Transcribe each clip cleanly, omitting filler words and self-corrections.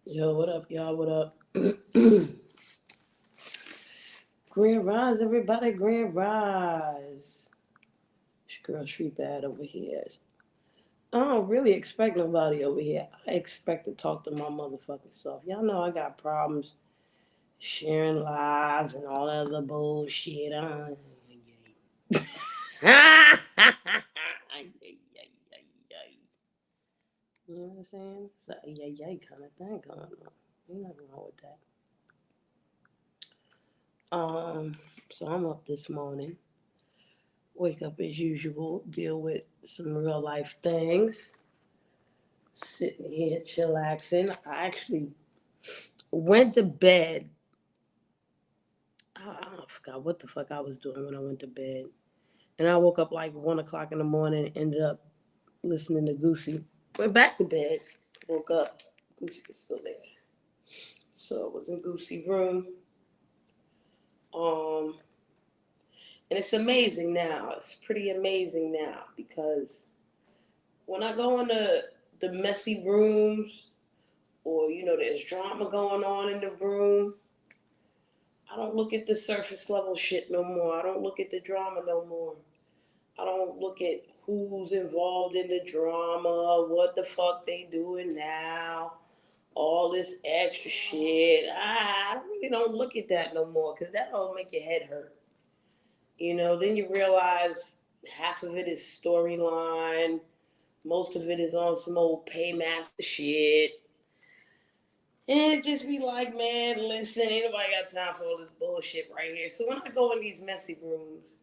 Yo, what up, y'all? What up? Grand Rise, everybody, Grand Rise. This girl, she bad over here. I don't really expect nobody over here. I expect to talk to my motherfucking self. Y'all know I got problems sharing lives and all that other bullshit. You know what I'm saying? It's a yay kind of thing going on. Ain't nothing wrong with that. So I'm up this morning. Wake up as usual, deal with some real life things. Sitting here chillaxing. I actually went to bed. I forgot what the fuck I was doing when I went to bed. And I woke up like 1 o'clock in the morning, ended up listening to Goosey. Went back to bed. Woke up. Goosey was still there. So it was in Goosey room. Um and it's amazing now. It's pretty amazing now because when I go into the messy rooms or there's drama going on in the room, I don't look at the surface level shit no more. I don't look at the drama no more. I don't look at who's involved in the drama, what the fuck they doing now, all this extra shit. I really don't look at that no more because that'll make your head hurt. Then you realize half of it is storyline, most of it is on some old paymaster shit. And it just be like, man, listen, ain't nobody got time for all this bullshit right here. So when I go in these messy rooms,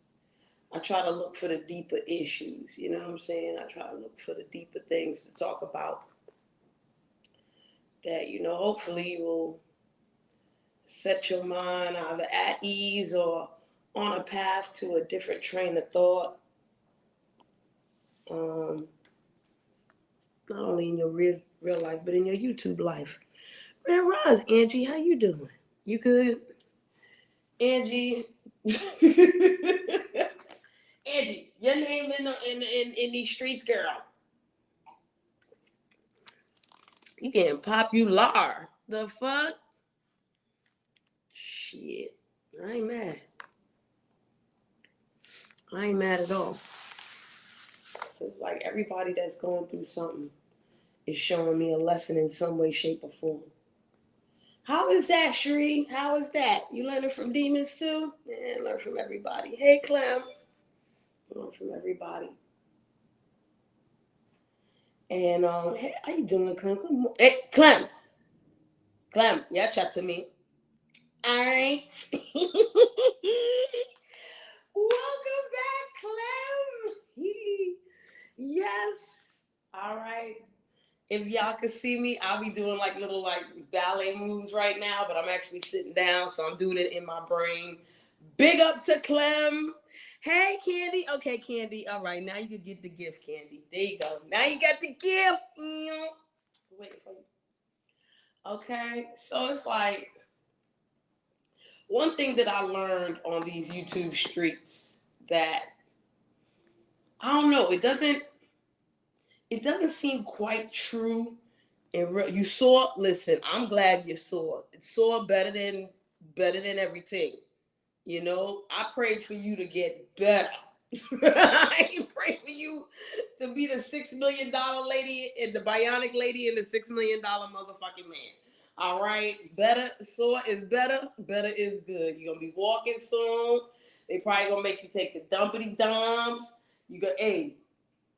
I try to look for the deeper issues. You know what I'm saying? I try to look for the deeper things to talk about that, hopefully will set your mind either at ease or on a path to a different train of thought. Um, Not only in your real life, but in your YouTube life. Man, Rise, Angie, how you doing? You good? Angie. Angie, your name in these streets, girl. You getting popular. The fuck? Shit. I ain't mad. I ain't mad at all. It's like everybody that's going through something is showing me a lesson in some way, shape, or form. How is that, Shree? How is that? You learning from demons too? Yeah, learn from everybody. Hey, Clem. Learn from everybody. And hey, how you doing, Clem? Hey, Clem. Clem, yeah, chat to me. All right. Welcome back, Clem. Yes. All right. If y'all could see me, I'll be doing like little like ballet moves right now, but I'm actually sitting down, so I'm doing it in my brain. Big up to Clem. Hey, Candy. Okay, Candy. All right, now you can get the gift, Candy. There you go. Now you got the gift. Wait for you. Okay, so it's like one thing that I learned on these YouTube streets that I don't know, it doesn't seem quite true. You saw. Listen, I'm glad you saw. It saw better than everything. I prayed for you to get better. I pray for you to be the $6 million lady and the bionic lady and the $6 million motherfucking man. All right, better. Sore is better. Better is good. You're gonna be walking soon. They probably gonna make you take the dumpity dumps. Hey,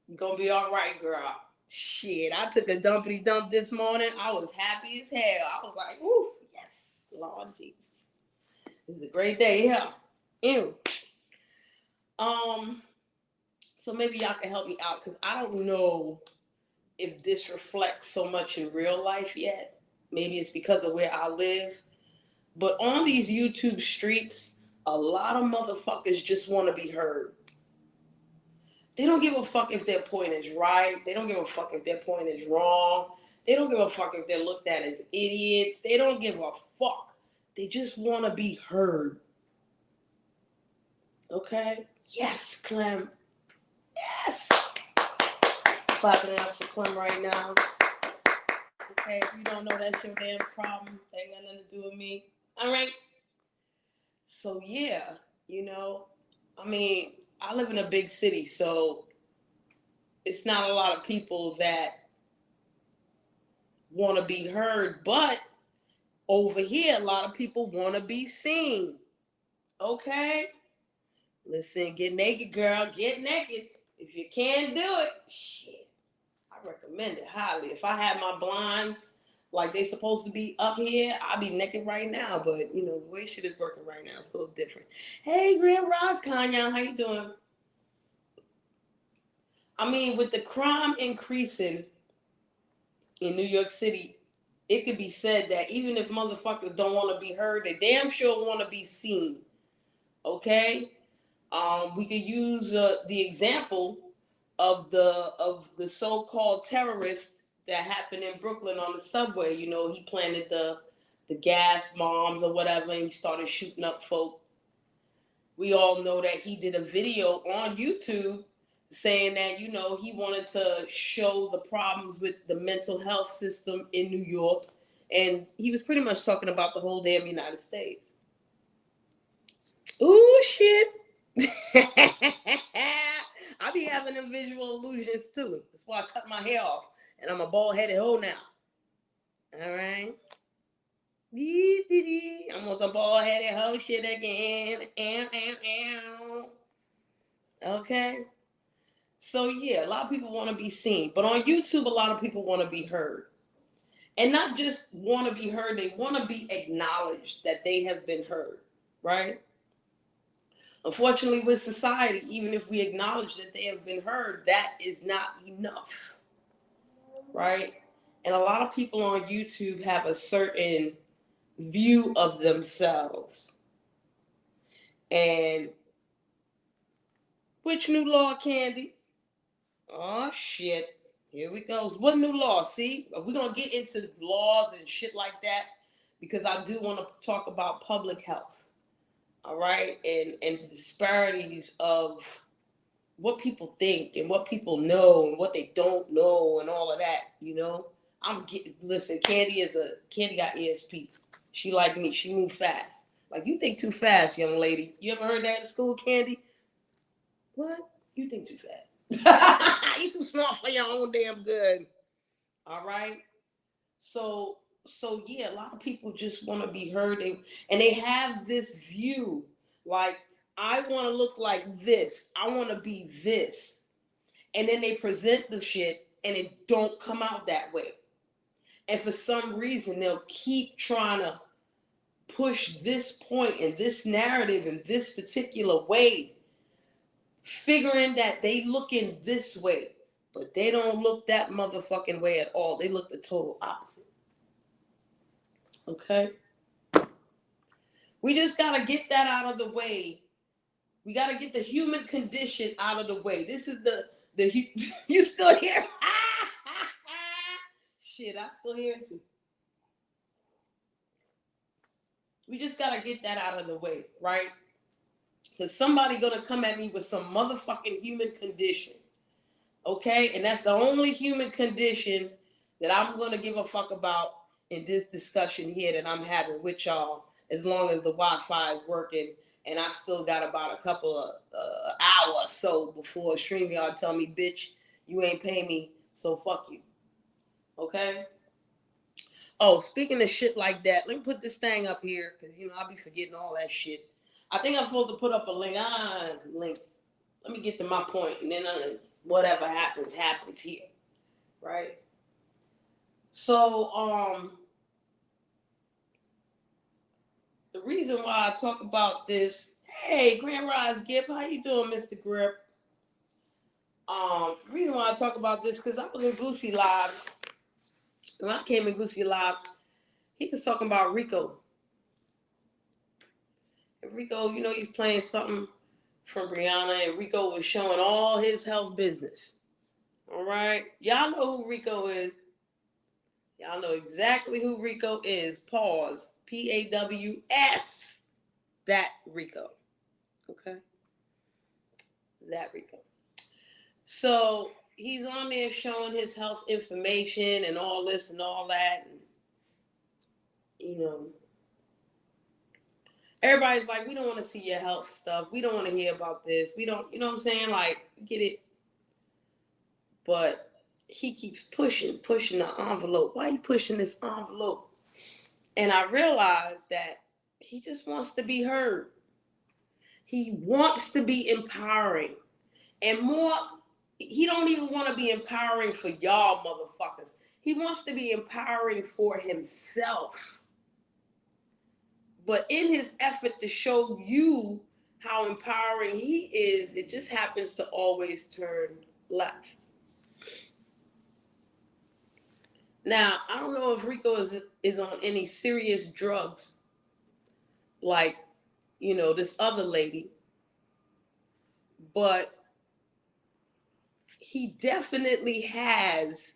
you gonna be all right, girl. Shit, I took a dumpity dump this morning. I was happy as hell. I was like, "Ooh, yes, Lord Jesus, this is a great day." Yeah. Ew. Um. So maybe y'all can help me out because I don't know if this reflects so much in real life yet. Maybe it's because of where I live. But on these YouTube streets, a lot of motherfuckers just want to be heard. They don't give a fuck if their point is right. They don't give a fuck if their point is wrong. They don't give a fuck if they're looked at as idiots. They don't give a fuck. They just want to be heard. Okay? Yes, Clem. Yes. Clapping it up for Clem right now. Okay, if you don't know, that's your damn problem. That ain't got nothing to do with me. All right. So yeah, I mean, I live in a big city, so it's not a lot of people that want to be heard, but over here, a lot of people want to be seen. Okay? Listen, get naked, girl. Get naked. If you can't do it, shit, I recommend it highly. If I had my blinds like they supposed to be up here, I'd be naked right now. But, the way shit is working right now is a little different. Hey, Grand Ross Kanye, how you doing? I mean, with the crime increasing in New York City, it could be said that even if motherfuckers don't want to be heard, they damn sure want to be seen. Okay? We could use the example of the so-called terrorist that happened in Brooklyn on the subway. He planted the gas bombs or whatever, and he started shooting up folk. We all know that he did a video on YouTube saying that, he wanted to show the problems with the mental health system in New York. And he was pretty much talking about the whole damn United States. Ooh, shit. I be having them visual illusions too. That's why I cut my hair off. And I'm a bald-headed hoe now. All right? I'm on some bald-headed hoe shit again. Okay? So yeah, a lot of people want to be seen. But on YouTube, a lot of people want to be heard. And not just want to be heard, they want to be acknowledged that they have been heard. Right? Unfortunately, with society, even if we acknowledge that they have been heard, that is not enough. Right? And a lot of people on YouTube have a certain view of themselves. And which new law, Candy? Oh, shit. Here we go. What new law? See, we're going to get into laws and shit like that because I do want to talk about public health. All right? And the disparities of what people think and what people know and what they don't know and all of that, listen, Candy got ESP. She like me. She move fast. Like, you think too fast, young lady. You ever heard that in school, Candy? What? You think too fast. You too smart for your own damn good. All right? So yeah, a lot of people just want to be heard. And they have this view. Like, I want to look like this. I want to be this. And then they present the shit and it don't come out that way. And for some reason, they'll keep trying to push this point and this narrative in this particular way, figuring that they look in this way, but they don't look that motherfucking way at all. They look the total opposite. Okay? We just got to get that out of the way. We got to get the human condition out of the way. This is the you still here? Shit, I still hear it too. We just got to get that out of the way, right? Because somebody going to come at me with some motherfucking human condition. Okay? And that's the only human condition that I'm going to give a fuck about in this discussion here that I'm having with y'all, as long as the Wi-Fi is working and I still got about a couple of hours or so before StreamYard tell me, bitch, you ain't pay me, so fuck you. Okay? Oh, speaking of shit like that, let me put this thing up here, because, I'll be forgetting all that shit. I think I'm supposed to put up a link. Link. Let me get to my point, and then whatever happens here. Right? So, the reason why I talk about this, hey, Grand Rise Gibb, how you doing, Mr. Grip? The reason why I talk about this, because I was in Goosey Live. When I came in Goosey Live, he was talking about Rico. And Rico, he's playing something from Rihanna, and Rico was showing all his health business. All right? Y'all know who Rico is. Y'all know exactly who Rico is. Pause. P-A-W-S. That Rico. Okay? That Rico. So, he's on there showing his health information and all this and all that. And, you know, everybody's like, we don't want to see your health stuff. We don't want to hear about this. We don't, you know what I'm saying? Like, get it. But he keeps pushing the envelope. Why are you pushing this envelope? And I realized that he just wants to be heard. He wants to be empowering. And more, he don't even want to be empowering for y'all motherfuckers. He wants to be empowering for himself. But in his effort to show you how empowering he is, it just happens to always turn left. Now, I don't know if Rico is on any serious drugs like, you know, this other lady, but he definitely has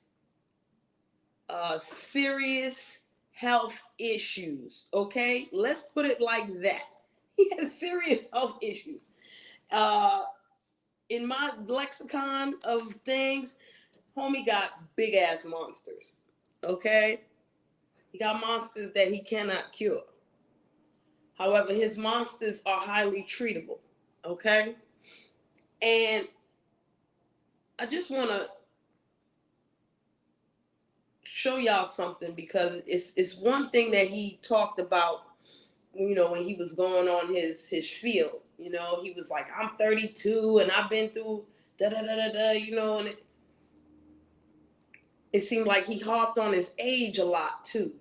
serious health issues, okay? Let's put it like that. He has serious health issues. In my lexicon of things, homie got big ass monsters, okay? He got monsters that he cannot cure. However, his monsters are highly treatable, okay? And I just want to show y'all something, because it's one thing that he talked about, you know, when he was going on his field. You know, he was like, I'm 32 and I've been through da-da-da-da-da, you know, and it seemed like he harped on his age a lot too.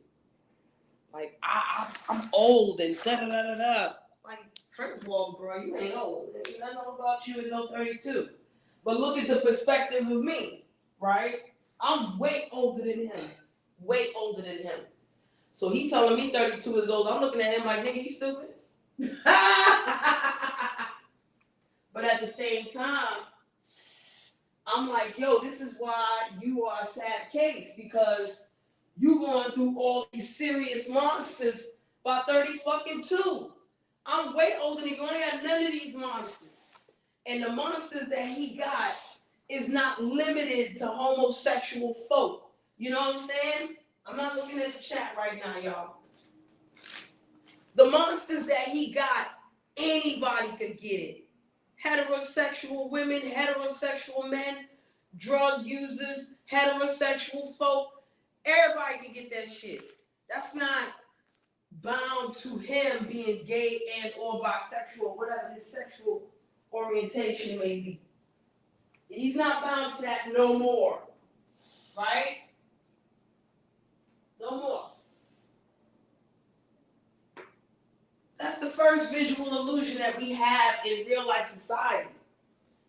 Like, I'm old and da-da-da-da-da. Like, first of all, bro, you ain't old. I know about you at no 32. But look at the perspective of me, right? I'm way older than him. Way older than him. So he telling me 32 is old. I'm looking at him like, nigga, you stupid? But at the same time, I'm like, yo, this is why you are a sad case, because you going through all these serious monsters by 30 fucking 2. I'm way older than you. I ain't got none of these monsters. And the monsters that he got is not limited to homosexual folk. You know what I'm saying? I'm not looking at the chat right now, y'all. The monsters that he got, anybody could get it. Heterosexual women, heterosexual men, drug users, heterosexual folk. Everybody can get that shit. That's not bound to him being gay and or bisexual, whatever his sexual orientation may be. He's not bound to that no more. Right? No more. That's the first visual illusion that we have in real life society.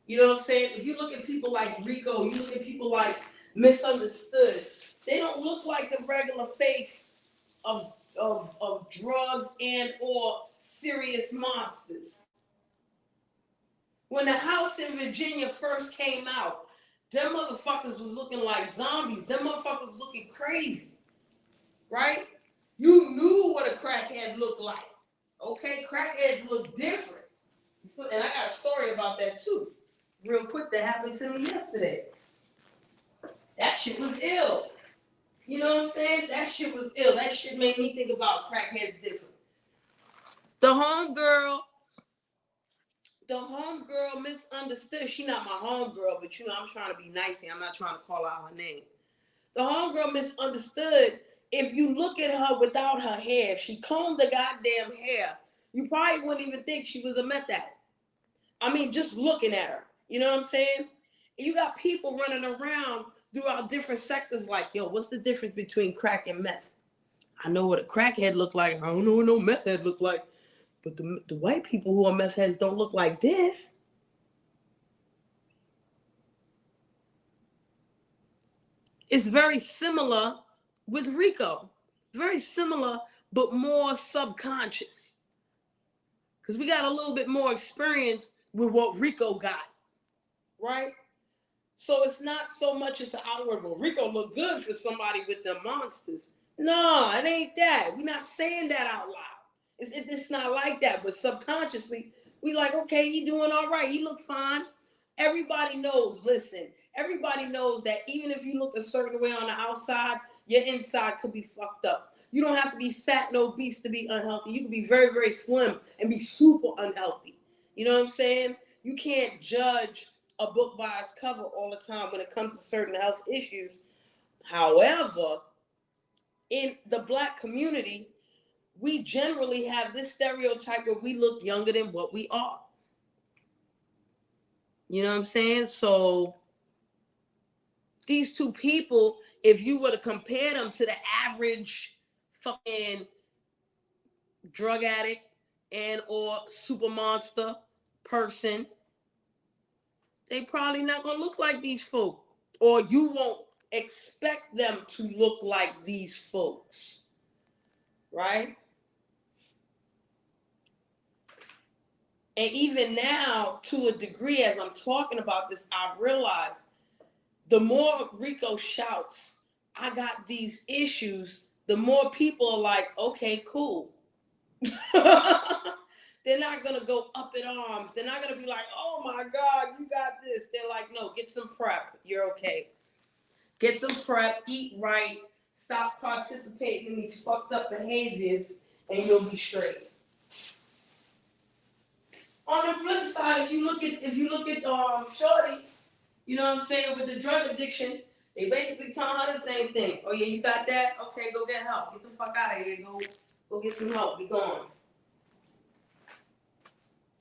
You know what I'm saying? If you look at people like Rico, you look at people like Misunderstood, they don't look like the regular face of drugs and or serious monsters. When the house in Virginia first came out, them motherfuckers was looking like zombies. Them motherfuckers was looking crazy. Right? You knew what a crackhead looked like. Okay? Crackheads look different. And I got a story about that too. Real quick, that happened to me yesterday. That shit was ill. You know what I'm saying? That shit was ill. That shit made me think about crackheads different. The homegirl Misunderstood. She not my homegirl, but you know, I'm trying to be nice here. I'm not trying to call out her name. The homegirl Misunderstood, if you look at her without her hair, if she combed the goddamn hair, you probably wouldn't even think she was a meth addict. I mean, just looking at her. You know what I'm saying? You got people running around throughout different sectors like, yo, what's the difference between crack and meth? I know what a crackhead look like. I don't know what no meth head look like. But the white people who are meth heads don't look like this. It's very similar with Rico. Very similar, but more subconscious. Because we got a little bit more experience with what Rico got. Right? So it's not so much as an outward, well, Rico look good for somebody with them monsters. No, it ain't that. We're not saying that out loud. It's not like that. But subconsciously, we like, okay, he doing all right. He look fine. Everybody knows, listen, Everybody knows that even if you look a certain way on the outside, your inside could be fucked up. You don't have to be fat and obese to be unhealthy. You can be very, very slim and be super unhealthy. You know what I'm saying? You can't judge a book by its cover all the time when it comes to certain health issues. However, in the Black community, we generally have this stereotype where we look younger than what we are. You know what I'm saying? So these two people, if you were to compare them to the average fucking drug addict and or super monster person, they probably not gonna look like these folk, or you won't expect them to look like these folks, right? And even now, to a degree, as I'm talking about this, I realize the more Rico shouts, I got these issues, the more people are like, okay, cool. They're not going to go up in arms. They're not going to be like, oh my God, you got this. They're like, no, get some prep. You're okay. Get some prep, eat right, stop participating in these fucked up behaviors, and you'll be straight. On the flip side, if you look at Shorty, you know what I'm saying, with the drug addiction, they basically tell her the same thing. Oh yeah, you got that? Okay, go get help. Get the fuck out of here. Go get some help. Be gone.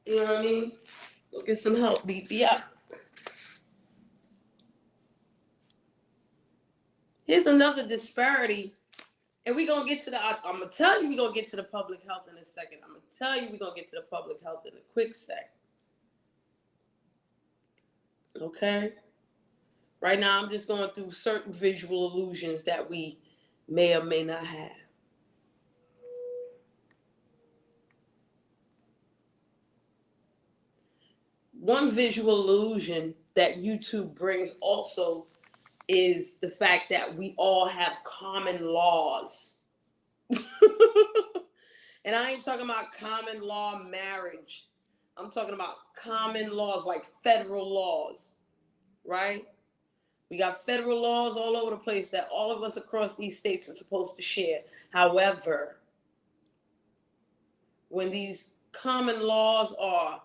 You know what I mean? Go get some help. Be up. Here's another disparity. And we're going to get to I'm going to tell you we're going to get to the public health in a second. I'm going to tell you we're going to get to the public health in a quick sec. Okay? Right now, I'm just going through certain visual illusions that we may or may not have. One visual illusion that YouTube brings also is the fact that we all have common laws. And I ain't talking about common law marriage. I'm talking about common laws, like federal laws, right? We got federal laws all over the place that all of us across these states are supposed to share. However, when these common laws are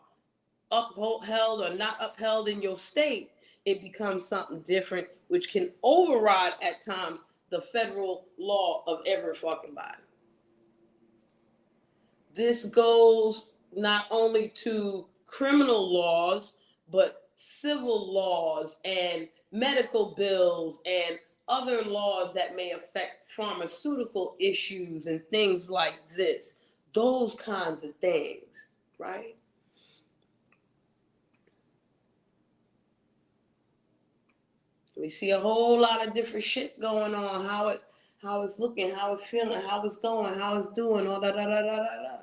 upheld or not upheld in your state, it becomes something different, which can override at times the federal law of every fucking body. This goes not only to criminal laws, but civil laws and medical bills and other laws that may affect pharmaceutical issues and things like this. Those kinds of things, right? We see a whole lot of different shit going on, how it's looking, how it's feeling, how it's going, how it's doing, all da da da da da da.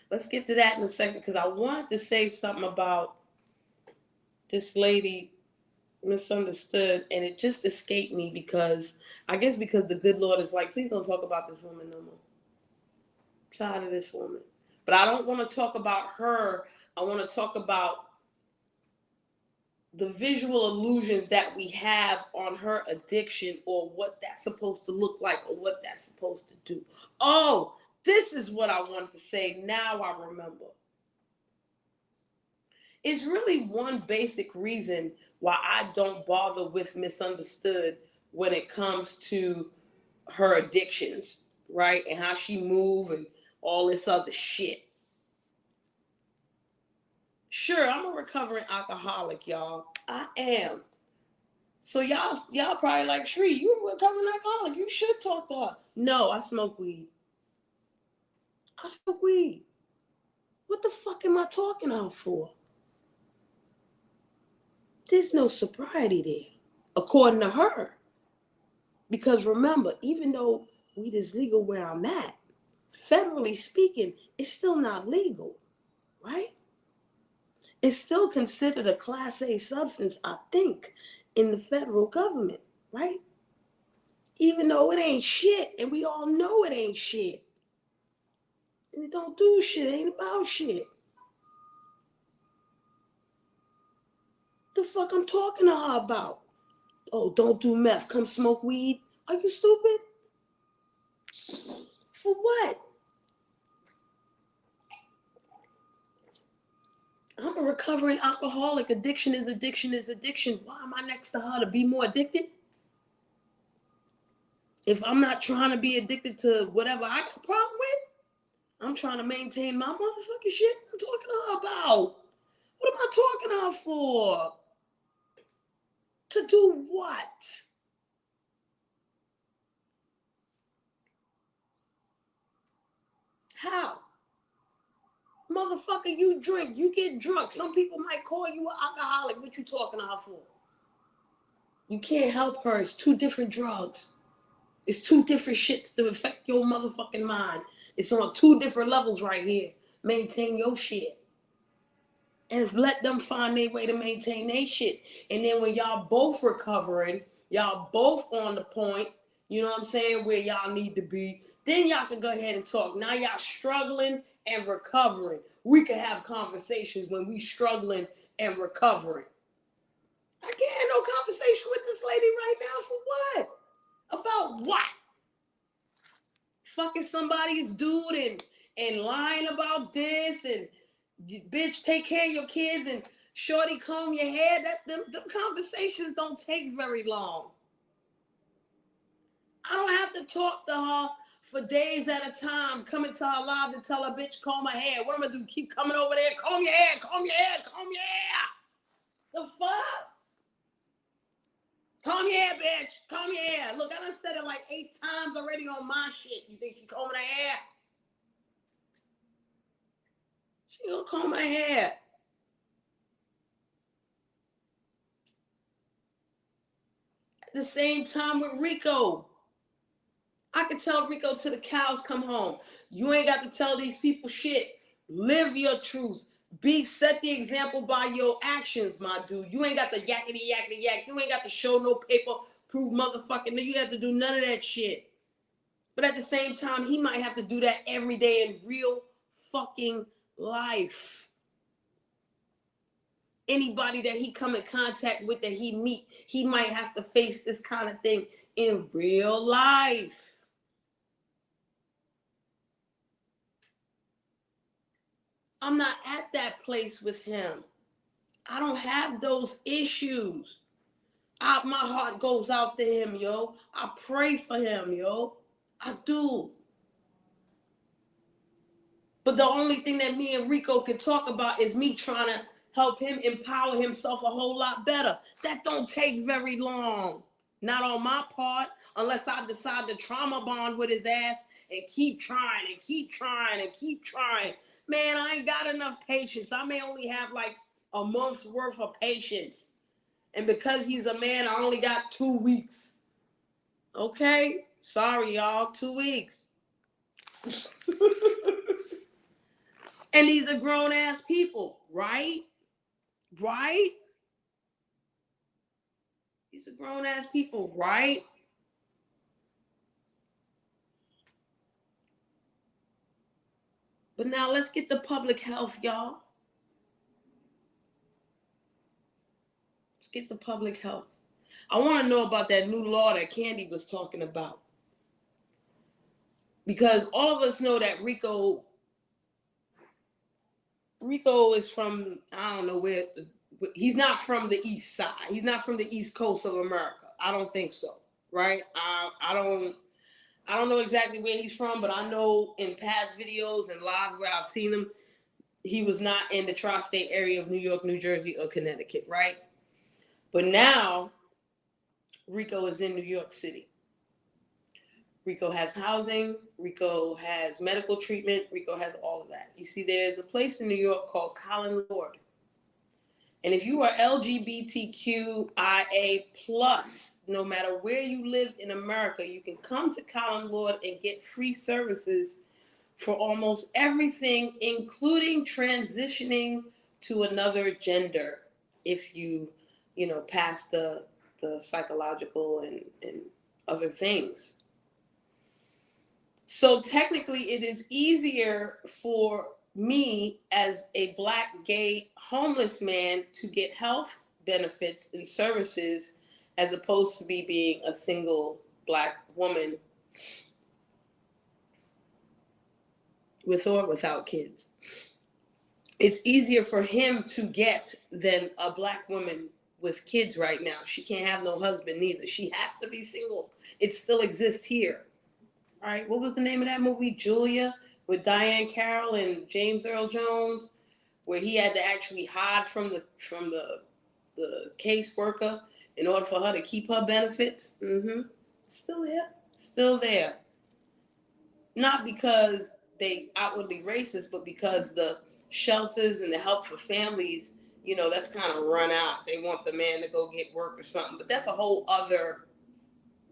Let's get to that in a second, because I wanted to say something about this lady misunderstood, and it just escaped me because the good Lord is like, please don't talk about this woman no more. I'm tired of this woman. But I don't want to talk about her. I want to talk about the visual illusions that we have on her addiction, or what that's supposed to look like, or what that's supposed to do. Oh, this is what I wanted to say. Now I remember. It's really one basic reason why I don't bother with Misunderstood when it comes to her addictions, right? And how she move and all this other shit. Sure, I'm a recovering alcoholic, y'all. I am. So y'all probably like, Shree, you a recovering alcoholic. You should talk to her. No, I smoke weed. What the fuck am I talking to her for? There's no sobriety there, according to her. Because remember, even though weed is legal where I'm at, federally speaking, it's still not legal, right? It's still considered a Class A substance, I think, in the federal government, right? Even though it ain't shit, and we all know it ain't shit. And it don't do shit, it ain't about shit. The fuck I'm talking to her about? Oh, don't do meth. Come smoke weed. Are you stupid? For what? I'm a recovering alcoholic. Addiction is addiction is addiction. Why am I next to her to be more addicted? If I'm not trying to be addicted to whatever I got a problem with, I'm trying to maintain my motherfucking shit. What am I talking to her about? What am I talking to her for? To do what? How? Motherfucker, you drink, you get drunk. Some people might call you an alcoholic. What you talking to her for? You can't help her. It's two different drugs. It's two different shits to affect your motherfucking mind. It's on two different levels right here. Maintain your shit. And let them find their way to maintain their shit. And then when y'all both recovering, y'all both on the point, you know what I'm saying, where y'all need to be, then y'all can go ahead and talk. Now y'all struggling and recovering. We can have conversations when we struggling and recovering. I can't have no conversation with this lady right now for what? About what? Fucking somebody's dude and lying about this and bitch, take care of your kids and shorty comb your hair. Them conversations don't take very long. I don't have to talk to her for days at a time, coming to her live and tell her, bitch, comb my hair. What am I gonna do? Keep coming over there, comb your hair, comb your hair, comb your hair. The fuck? Comb your hair, bitch. Comb your hair. Look, I done said it like 8 times already on my shit. You think she combing her hair? She gonna comb her hair. At the same time with Rico. I can tell Rico till the cows come home. You ain't got to tell these people shit. Live your truth. Set the example by your actions, my dude. You ain't got the yakety yakety yak. You ain't got to show no paper, prove motherfucking. You have to do none of that shit. But at the same time, he might have to do that every day in real fucking life. Anybody that he come in contact with, that he meet, he might have to face this kind of thing in real life. I'm not at that place with him. I don't have those issues. My heart goes out to him, yo. I pray for him, yo. I do. But the only thing that me and Rico can talk about is me trying to help him empower himself a whole lot better. That don't take very long. Not on my part, unless I decide to trauma bond with his ass and keep trying and keep trying and keep trying. Man, I ain't got enough patience. I may only have like a month's worth of patience. And because he's a man, I only got 2 weeks. Okay? Sorry, y'all. 2 weeks. And these are grown-ass people, right? Right? These are grown-ass people, right? But now let's get the public health, y'all. Let's get the public health. I want to know about that new law that Candy was talking about. Because all of us know that Rico is from, I don't know where, he's not from the east side. He's not from the east coast of America. I don't think so, right? I don't know exactly where he's from, but I know in past videos and lives where I've seen him, he was not in the tri-state area of New York, New Jersey, or Connecticut, right? But now, Rico is in New York City. Rico has housing. Rico has medical treatment. Rico has all of that. You see, there's a place in New York called Colin Lord. And if you are LGBTQIA+, no matter where you live in America, you can come to Colin Lord and get free services for almost everything, including transitioning to another gender if you pass the psychological and other things. So technically, it is easier for me as a Black, gay, homeless man to get health benefits and services as opposed to me being a single Black woman with or without kids. It's easier for him to get than a Black woman with kids right now. She can't have no husband neither. She has to be single. It still exists here. All right, what was the name of that movie? Julia, with Diane Carroll and James Earl Jones, where he had to actually hide from the caseworker in order for her to keep her benefits. Still there. Still there. Not because they outwardly racist, but because the shelters and the help for families, that's kind of run out. They want the man to go get work or something. But that's a whole other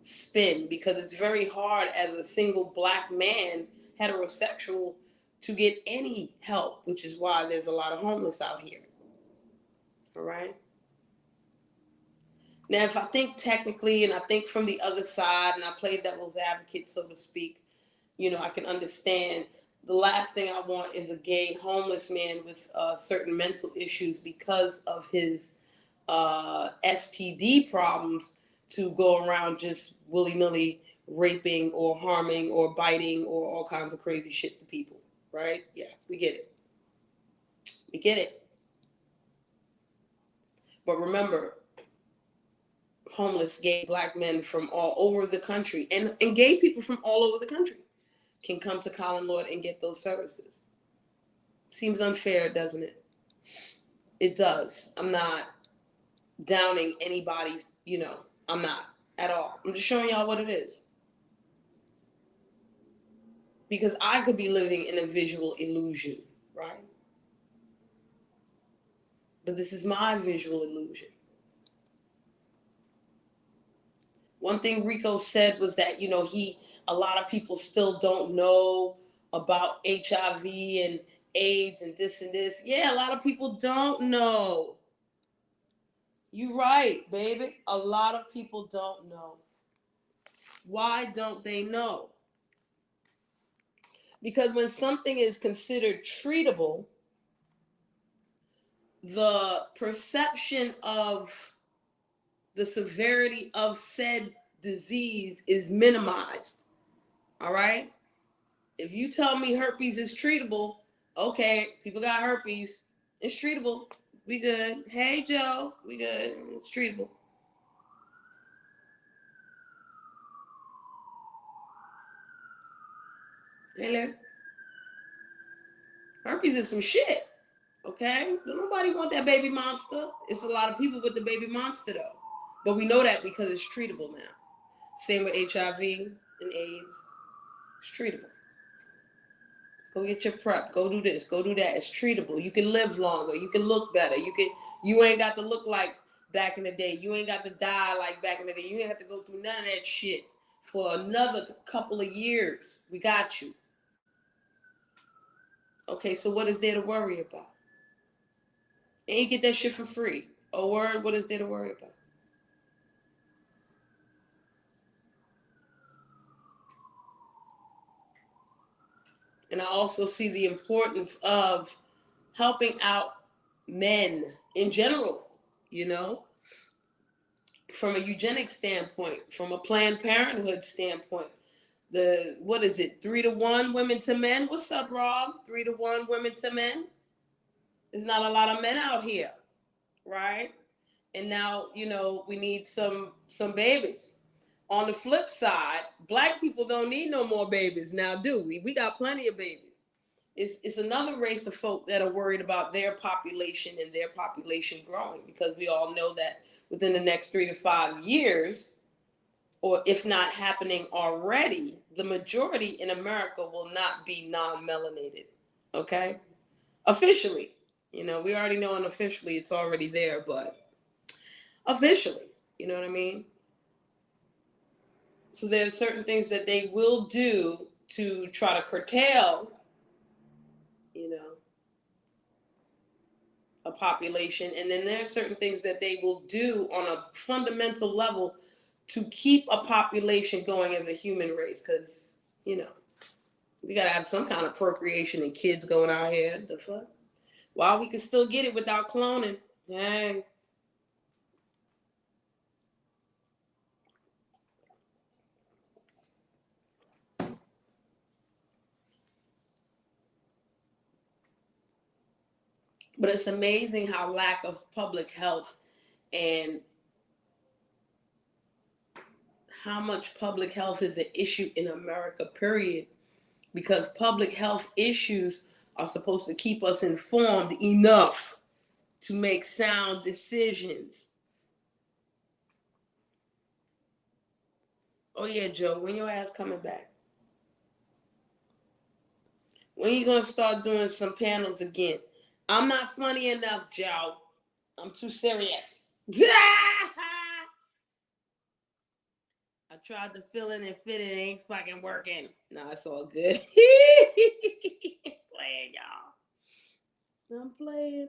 spin, because it's very hard as a single Black man, heterosexual, to get any help, which is why there's a lot of homeless out here. All right? Now, if I think technically and I think from the other side and I play devil's advocate, so to speak, I can understand. The last thing I want is a gay homeless man with certain mental issues because of his STD problems to go around just willy-nilly raping or harming or biting or all kinds of crazy shit to people, right? Yeah, we get it. We get it. But remember, homeless gay Black men from all over the country and gay people from all over the country can come to Colin Lord and get those services. Seems unfair, doesn't it? It does. I'm not downing anybody, I'm not at all. I'm just showing y'all what it is. Because I could be living in a visual illusion, right? But this is my visual illusion. One thing Rico said was that, a lot of people still don't know about HIV and AIDS and this and this. Yeah, a lot of people don't know. You're right, baby. A lot of people don't know. Why don't they know? Because when something is considered treatable, the perception of the severity of said disease is minimized. All right? If you tell me herpes is treatable, okay, people got herpes, it's treatable. We good. Hey, Joe, we good. It's treatable. Hello. Herpes is some shit. Okay? Don't nobody want that baby monster. It's a lot of people with the baby monster, though. But we know that because it's treatable now. Same with HIV and AIDS. It's treatable. Go get your prep. Go do this. Go do that. It's treatable. You can live longer. You can look better. You ain't got to look like back in the day. You ain't got to die like back in the day. You ain't have to go through none of that shit for another couple of years. We got you. Okay, so what is there to worry about? And you get that shit for free. A word, what is there to worry about? And I also see the importance of helping out men in general, from a eugenics standpoint, from a Planned Parenthood standpoint. What is it, 3-to-1 women to men? What's up, Rob? 3-to-1 women to men? There's not a lot of men out here, right? And now, we need some babies. On the flip side, Black people don't need no more babies now, do we? We got plenty of babies. It's another race of folk that are worried about their population and their population growing, because we all know that within the next 3 to 5 years, or if not happening already, the majority in America will not be non-melanated, okay? Officially. We already know unofficially it's already there, but officially, you know what I mean? So there's certain things that they will do to try to curtail, a population. And then there are certain things that they will do on a fundamental level to keep a population going as a human race. Because, we got to have some kind of procreation and kids going out here. The fuck? While we can still get it without cloning. Hey. But it's amazing how lack of public health and how much public health is an issue in America, period. Because public health issues are supposed to keep us informed enough to make sound decisions. Oh yeah, Joe, when your ass coming back? When you gonna start doing some panels again? I'm not funny enough, Joe. I'm too serious. I tried to fill in and fit it, ain't fucking working. Nah, it's all good. Playing, y'all. I'm playing.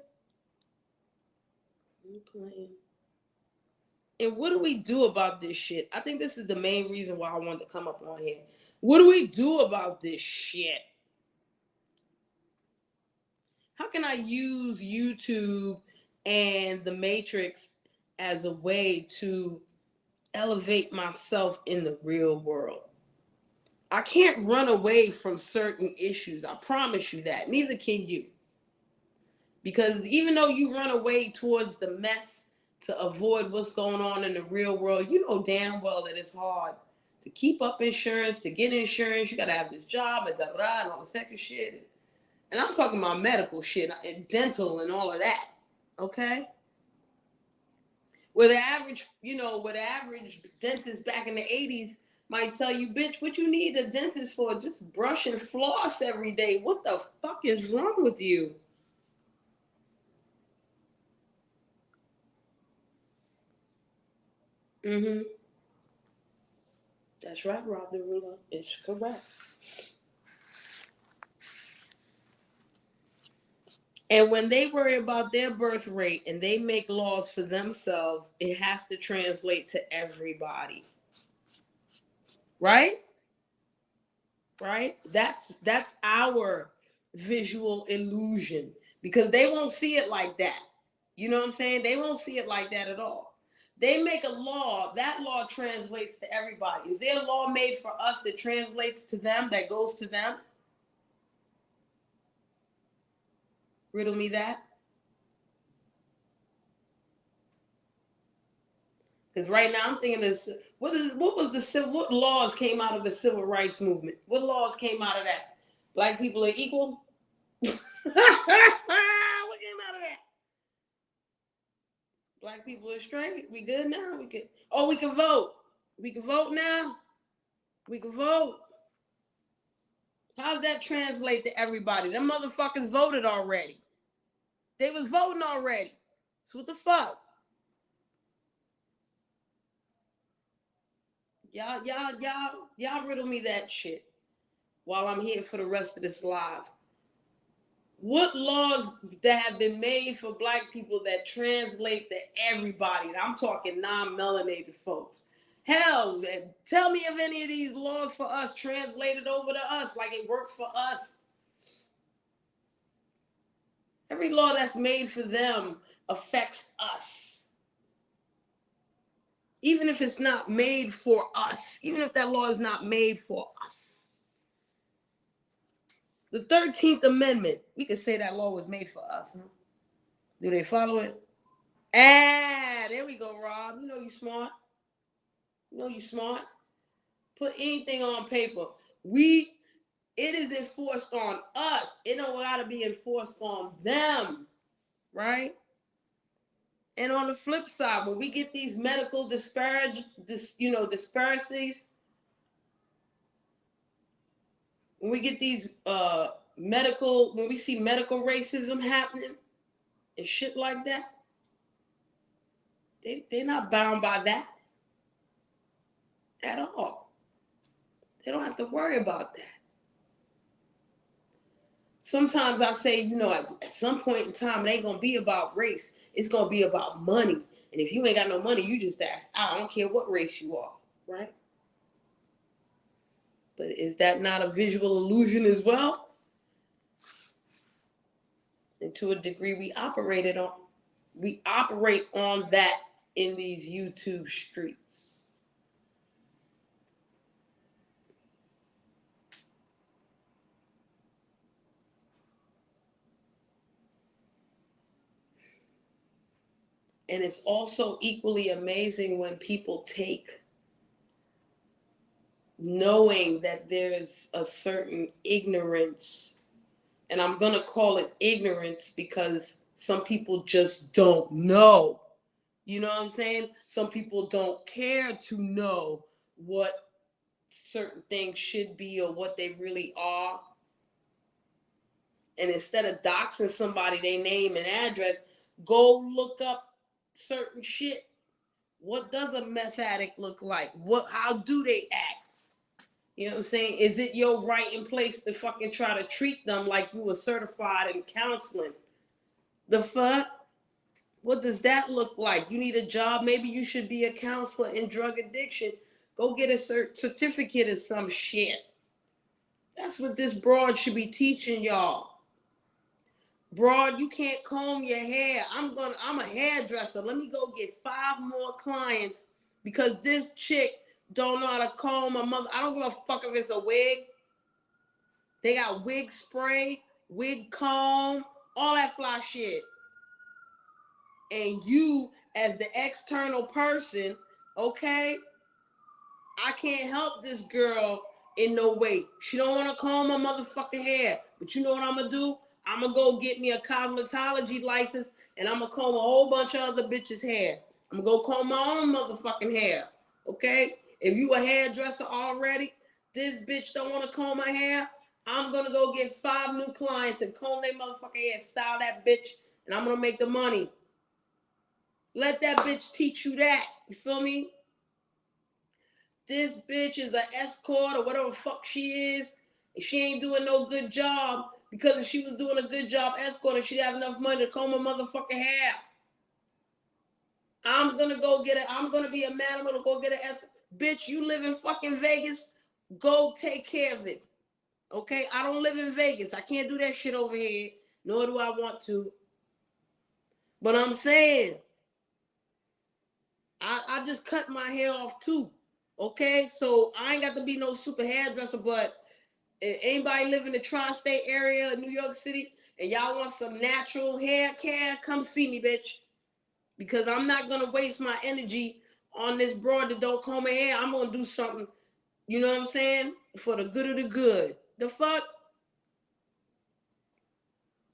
And what do we do about this shit? I think this is the main reason why I wanted to come up on here. What do we do about this shit? How can I use YouTube and the Matrix as a way to elevate myself in the real world? I can't run away from certain issues. I promise you that. Neither can you. Because even though you run away towards the mess to avoid what's going on in the real world, you know damn well that it's hard to keep up insurance, to get insurance. You got to have this job and and all the second shit. And I'm talking about medical shit and dental and all of that. Okay? Where the average, where the average dentist back in the 80s might tell you, bitch, what you need a dentist for? Just brush and floss every day. What the fuck is wrong with you? Mm-hmm. That's right, Rob the Ruler. It's correct. And when they worry about their birth rate and they make laws for themselves, it has to translate to everybody. Right? Right? That's our visual illusion because they won't see it like that. You know what I'm saying? They won't see it like that at all. They make a law, that law translates to everybody. Is there a law made for us that translates to them, that goes to them? Riddle me that. Because right now I'm thinking this. What laws came out of the civil rights movement? What laws came out of that? Black people are equal. What came out of that? Black people are straight. We good now. We can. Oh, we can vote. We can vote now. We can vote. How's that translate to everybody? Them motherfuckers voted already. They was voting already. So what the fuck? Y'all riddle me that shit while I'm here for the rest of this live. What laws that have been made for black people that translate to everybody? And I'm talking non-melanated folks. Hell, tell me if any of these laws for us translated over to us like it works for us. Every law that's made for them affects us. Even if it's not made for us, even if that law is not made for us. The 13th Amendment, we could say that law was made for us. Huh? Do they follow it? Ah, there we go, Rob. You know you smart. You know you smart. Put anything on paper. It is enforced on us. It don't gotta be enforced on them, right? And on the flip side, when we get these medical disparities, when we get these when we see medical racism happening and shit like that, they're not bound by that at all. They don't have to worry about that. Sometimes I say, at some point in time, it ain't going to be about race. It's going to be about money. And if you ain't got no money, you just ask, I don't care what race you are, right? But is that not a visual illusion as well? And to a degree, we operate on that in these YouTube streets. And it's also equally amazing when people take knowing that there's a certain ignorance, and I'm going to call it ignorance because some people just don't know. You know what I'm saying? Some people don't care to know what certain things should be or what they really are. And instead of doxing somebody, their name and address, go look up certain shit. What does a meth addict look like? How do they act? You know what I'm saying? Is it your right and place to fucking try to treat them like you were certified in counseling? The fuck? What does that look like? You need a job? Maybe you should be a counselor in drug addiction. Go get a certificate or some shit. That's what this broad should be teaching y'all. Broad, you can't comb your hair. I'm a hairdresser. Let me go get 5 more clients because this chick don't know how to comb a mother. I don't give a fuck if it's a wig. They got wig spray, wig comb, all that fly shit. And you, as the external person, okay, I can't help this girl in no way. She don't want to comb her motherfucking hair. But you know what I'm going to do? I'm going to go get me a cosmetology license and I'm going to comb a whole bunch of other bitches' hair. I'm going to go comb my own motherfucking hair. Okay? If you a hairdresser already, this bitch don't want to comb my hair, I'm going to go get 5 new clients and comb their motherfucking hair, style that bitch, and I'm going to make the money. Let that bitch teach you that. You feel me? This bitch is an escort or whatever the fuck she is. And she ain't doing no good job because if she was doing a good job escorting, she'd have enough money to comb her motherfucking hair. I'm going to be a man. I'm going to go get an escort. Bitch, you live in fucking Vegas. Go take care of it. Okay? I don't live in Vegas. I can't do that shit over here. Nor do I want to. But I'm saying, I just cut my hair off too. Okay? So I ain't got to be no super hairdresser, but if anybody live in the tri-state area of New York City and y'all want some natural hair care, come see me, bitch. Because I'm not going to waste my energy on this broad that don't comb her hair. I'm going to do something, you know what I'm saying, for the good of the good. The fuck?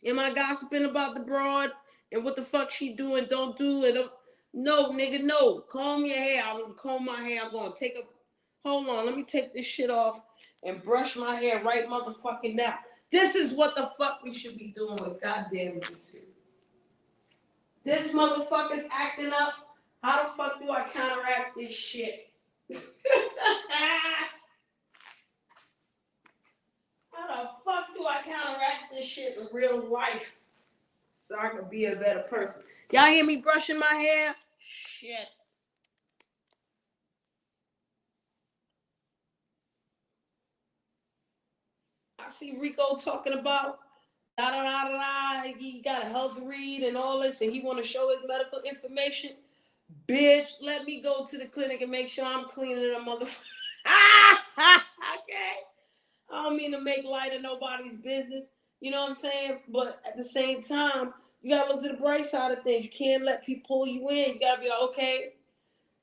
Am I gossiping about the broad and what the fuck she do and don't do? No, nigga, no. Comb your hair. I'm going to comb my hair. I'm going to take a... Hold on. Let me take this shit off and brush my hair right motherfucking now. This is what the fuck we should be doing with goddamn YouTube. This motherfucker's acting up. How the fuck do I counteract this shit? How the fuck do I counteract this shit in real life so I can be a better person? Y'all hear me brushing my hair? Shit. I see Rico talking about he got a health read and all this, and he want to show his medical information. Bitch, let me go to the clinic and make sure I'm cleaning a motherfucker. Okay? I don't mean to make light of nobody's business. You know what I'm saying? But at the same time, you gotta look to the bright side of things. You can't let people pull you in. You gotta be like, okay,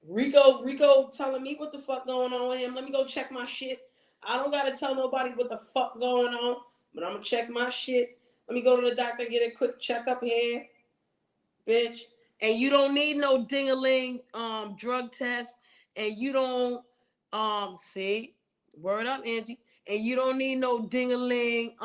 Rico telling me what the fuck going on with him. Let me go check my shit. I don't gotta tell nobody what the fuck going on, but I'm gonna check my shit. Let me go to the doctor, get a quick checkup here, bitch. And you don't need no ding-a-ling drug test, and you don't see, word up, Angie. And you don't need no ding-a-ling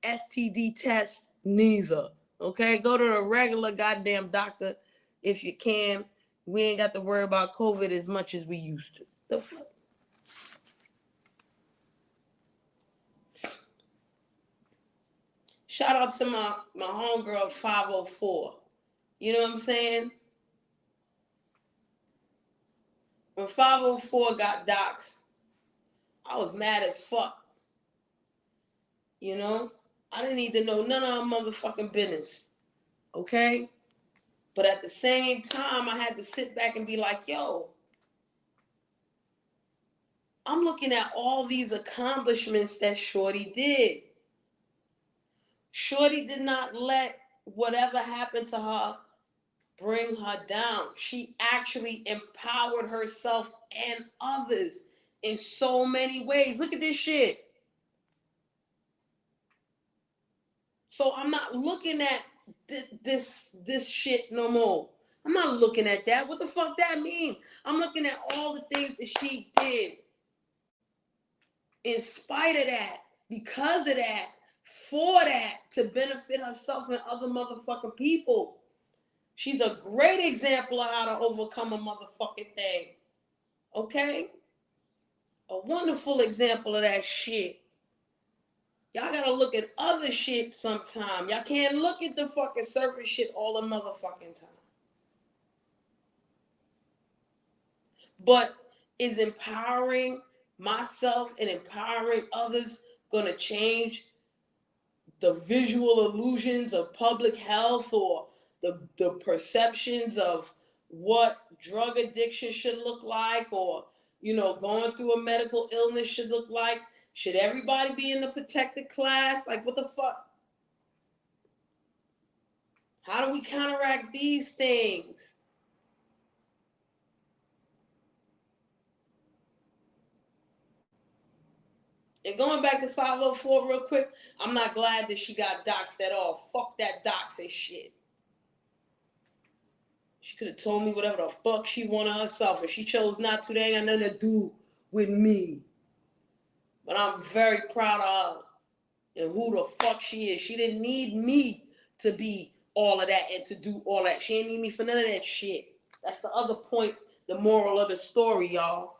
STD test neither. Okay, go to a regular goddamn doctor if you can. We ain't got to worry about COVID as much as we used to. The fuck? Shout out to my homegirl 504. You know what I'm saying? When 504 got doxxed, I was mad as fuck. You know? I didn't need to know none of our motherfucking business. Okay? But at the same time, I had to sit back and be like, yo, I'm looking at all these accomplishments that Shorty did. Shorty did not let whatever happened to her bring her down. She actually empowered herself and others in so many ways. Look at this shit. So I'm not looking at this shit no more. I'm not looking at that. What the fuck that mean? I'm looking at all the things that she did. In spite of that, because of that, for that, to benefit herself and other motherfucking people. She's a great example of how to overcome a motherfucking thing. Okay? A wonderful example of that shit. Y'all gotta look at other shit sometime. Y'all can't look at the fucking surface shit all the motherfucking time. But is empowering myself and empowering others gonna change the visual illusions of public health or the perceptions of what drug addiction should look like, or going through a medical illness should look like? Should everybody be in the protected class? Like, what the fuck? How do we counteract these things? And going back to 504 real quick, I'm not glad that she got doxxed at all. Fuck that doxing shit. She could have told me whatever the fuck she wanted herself. And she chose not to. They ain't got nothing to do with me. But I'm very proud of her and who the fuck she is. She didn't need me to be all of that and to do all that. She didn't need me for none of that shit. That's the other point, the moral of the story, y'all.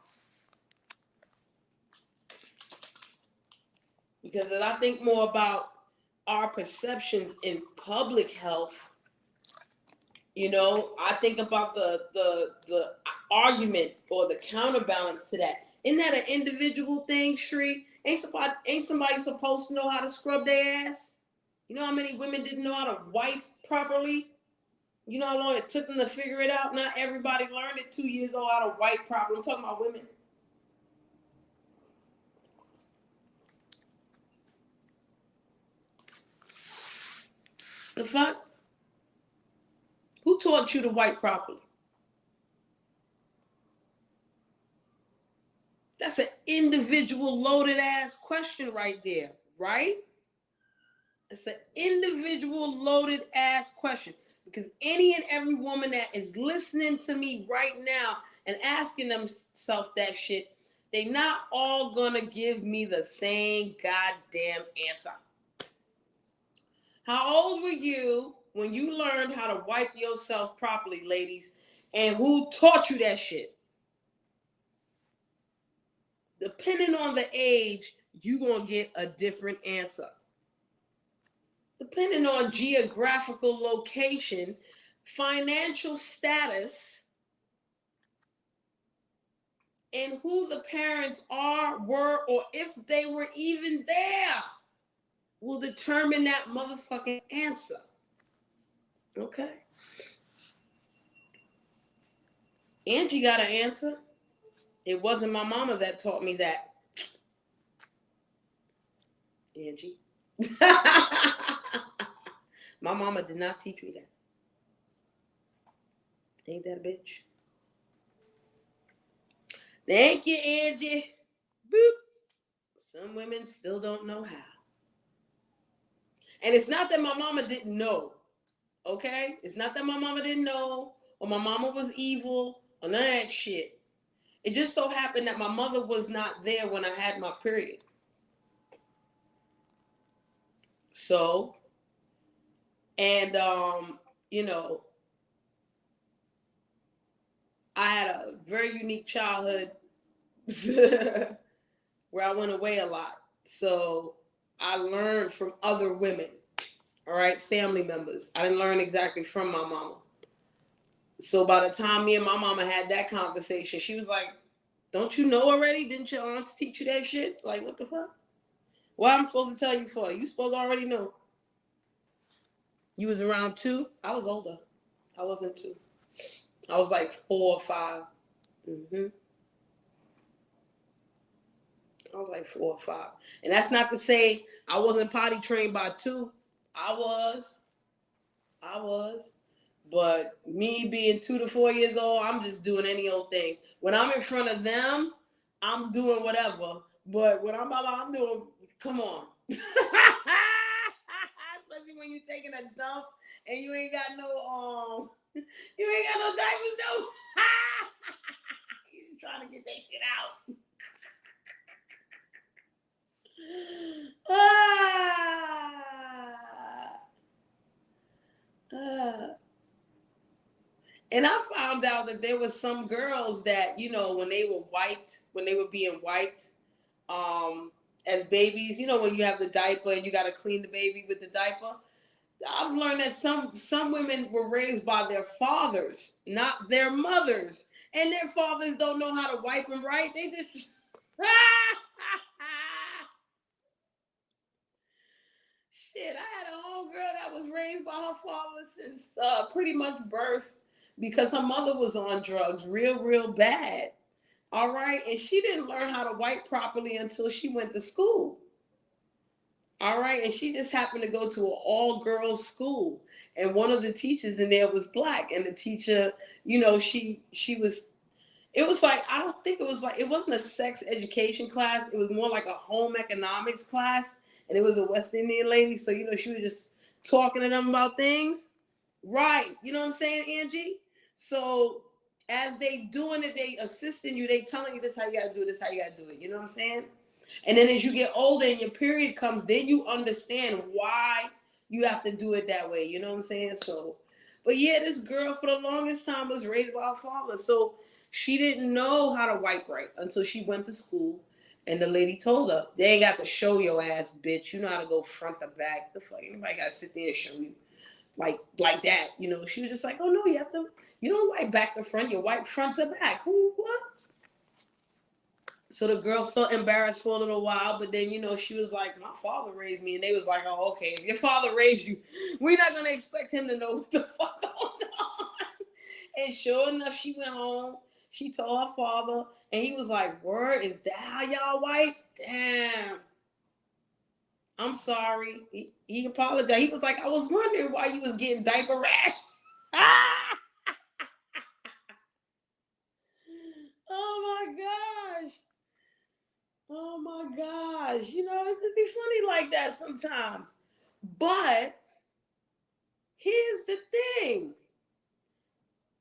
Because as I think more about our perception in public health, I think about the argument or the counterbalance to that. Isn't that an individual thing, Shri? Ain't somebody supposed to know how to scrub their ass? You know how many women didn't know how to wipe properly? You know how long it took them to figure it out? Not everybody learned at 2 years old how to wipe properly. I'm talking about women. The fuck? Who taught you to wipe properly? That's an individual loaded ass question right there, right? It's an individual loaded ass question, because any and every woman that is listening to me right now and asking themselves that shit, they not all gonna give me the same goddamn answer. How old were you when you learned how to wipe yourself properly, ladies? And who taught you that shit? Depending on the age, you're going to get a different answer. Depending on geographical location, financial status, and who the parents are, were, or if they were even there, will determine that motherfucking answer. Okay? Angie got an answer. It wasn't my mama that taught me that. Angie. My mama did not teach me that. Ain't that a bitch? Thank you, Angie. Boop. Some women still don't know how. And it's not that my mama didn't know. Okay? It's not that my mama didn't know or my mama was evil or none of that shit. It just so happened that my mother was not there when I had my period. So, and, I had a very unique childhood where I went away a lot. So I learned from other women, all right, family members. I didn't learn exactly from my mama. So by the time me and my mama had that conversation, she was like, don't you know already? Didn't your aunts teach you that shit? Like, what the fuck? What I'm supposed to tell you for? You supposed to already know. You was around 2? I was older. I wasn't 2. I was like 4 or 5. Mm-hmm. I was like 4 or 5. And that's not to say I wasn't potty trained by 2. I was. But me being 2 to 4 years old, I'm just doing any old thing. When I'm in front of them, I'm doing whatever. But when I'm by I'm doing, come on. Especially when you're taking a dump and you ain't got no diapers, no. You're trying to get that shit out. And I found out that there was some girls that, when they were being wiped, as babies, when you have the diaper and you got to clean the baby with the diaper. I've learned that some women were raised by their fathers, not their mothers. And their fathers don't know how to wipe them right. They just... Shit, I had a homegirl that was raised by her father since pretty much birth because her mother was on drugs real bad. All right? And she didn't learn how to wipe properly until she went to school. All right? And she just happened to go to an all-girls school. And one of the teachers in there was black. And the teacher, she was... It was like, I don't think it was like... It wasn't a sex education class. It was more like a home economics class. And it was a West Indian lady. So, she was just talking to them about things. Right. You know what I'm saying, Angie? So as they doing it, they assisting you. They telling you this how you got to do it. This how you got to do it. You know what I'm saying? And then as you get older and your period comes, then you understand why you have to do it that way. You know what I'm saying? So, but yeah, this girl for the longest time was raised by her father. So she didn't know how to wipe right until she went to school. And the lady told her, they ain't got to show your ass, bitch. You know how to go front to back. The fuck? Anybody got to sit there and show you like that? She was just like, oh, no, you don't wipe back to front. You wipe front to back. Who, what? So the girl felt embarrassed for a little while. But then, she was like, my father raised me. And they was like, oh, okay. If your father raised you, we're not going to expect him to know what the fuck going on. And sure enough, she went home. She told her father, and he was like, word, is that how y'all wipe? Damn. I'm sorry. He apologized. He was like, I was wondering why you was getting diaper rash. Oh, my gosh. Oh, my gosh. It'd be funny like that sometimes. But here's the thing.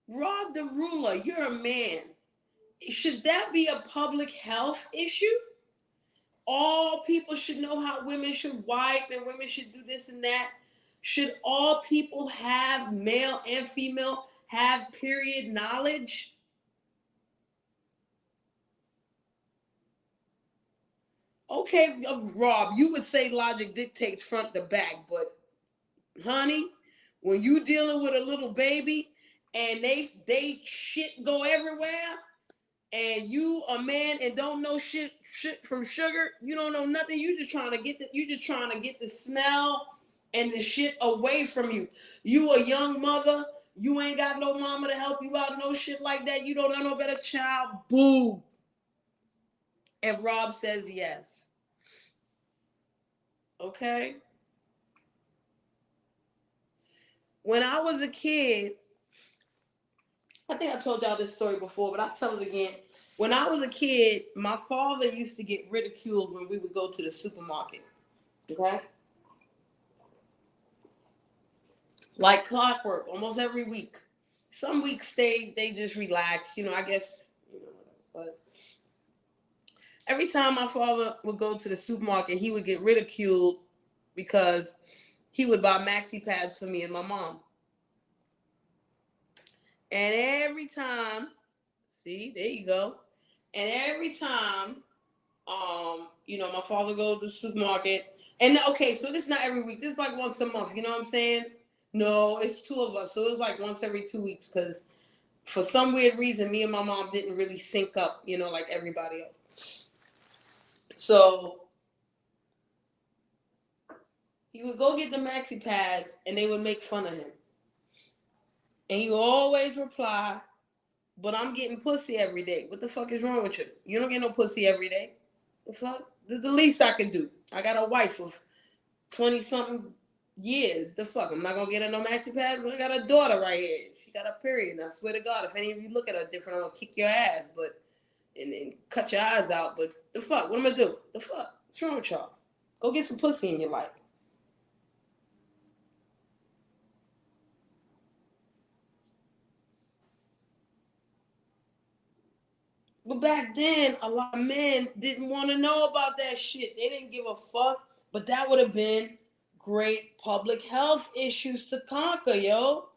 Rob the ruler, you're a man. Should that be a public health issue? All people should know how women should wipe and women should do this and that. Should all people have, male and female, have period knowledge? Okay, Rob, you would say logic dictates front to back, but honey, when you dealing with a little baby and they shit go everywhere, and you a man and don't know shit from sugar, you don't know nothing. You just trying to get the smell and the shit away from you. You a young mother, you ain't got no mama to help you out, no shit like that. You don't know no better child. Boo. And Rob says yes. Okay. When I was a kid, I think I told y'all this story before, but I'll tell it again. When I was a kid, my father used to get ridiculed when we would go to the supermarket. Okay? Like clockwork, almost every week. Some weeks they just relax, I guess, but every time my father would go to the supermarket, he would get ridiculed because he would buy maxi pads for me and my mom. And every time, see, there you go. And every time, my father goes to the supermarket. And okay, so this is not every week. This is like once a month. You know what I'm saying? No, it's two of us. So it's like once every 2 weeks because for some weird reason, me and my mom didn't really sync up, like everybody else. So he would go get the maxi pads and they would make fun of him. And he would always reply, but I'm getting pussy every day. What the fuck is wrong with you? You don't get no pussy every day. The fuck? The least I could do. I got a wife of 20-something years. The fuck? I'm not gonna get her no maxi pad. I got a daughter right here. She got a period. And I swear to God, if any of you look at her different, I'm gonna kick your ass, but and cut your eyes out. But the fuck? What am I gonna do? The fuck? What's wrong with y'all? Go get some pussy in your life. But back then, a lot of men didn't want to know about that shit. They didn't give a fuck. But that would have been great public health issues to conquer, yo.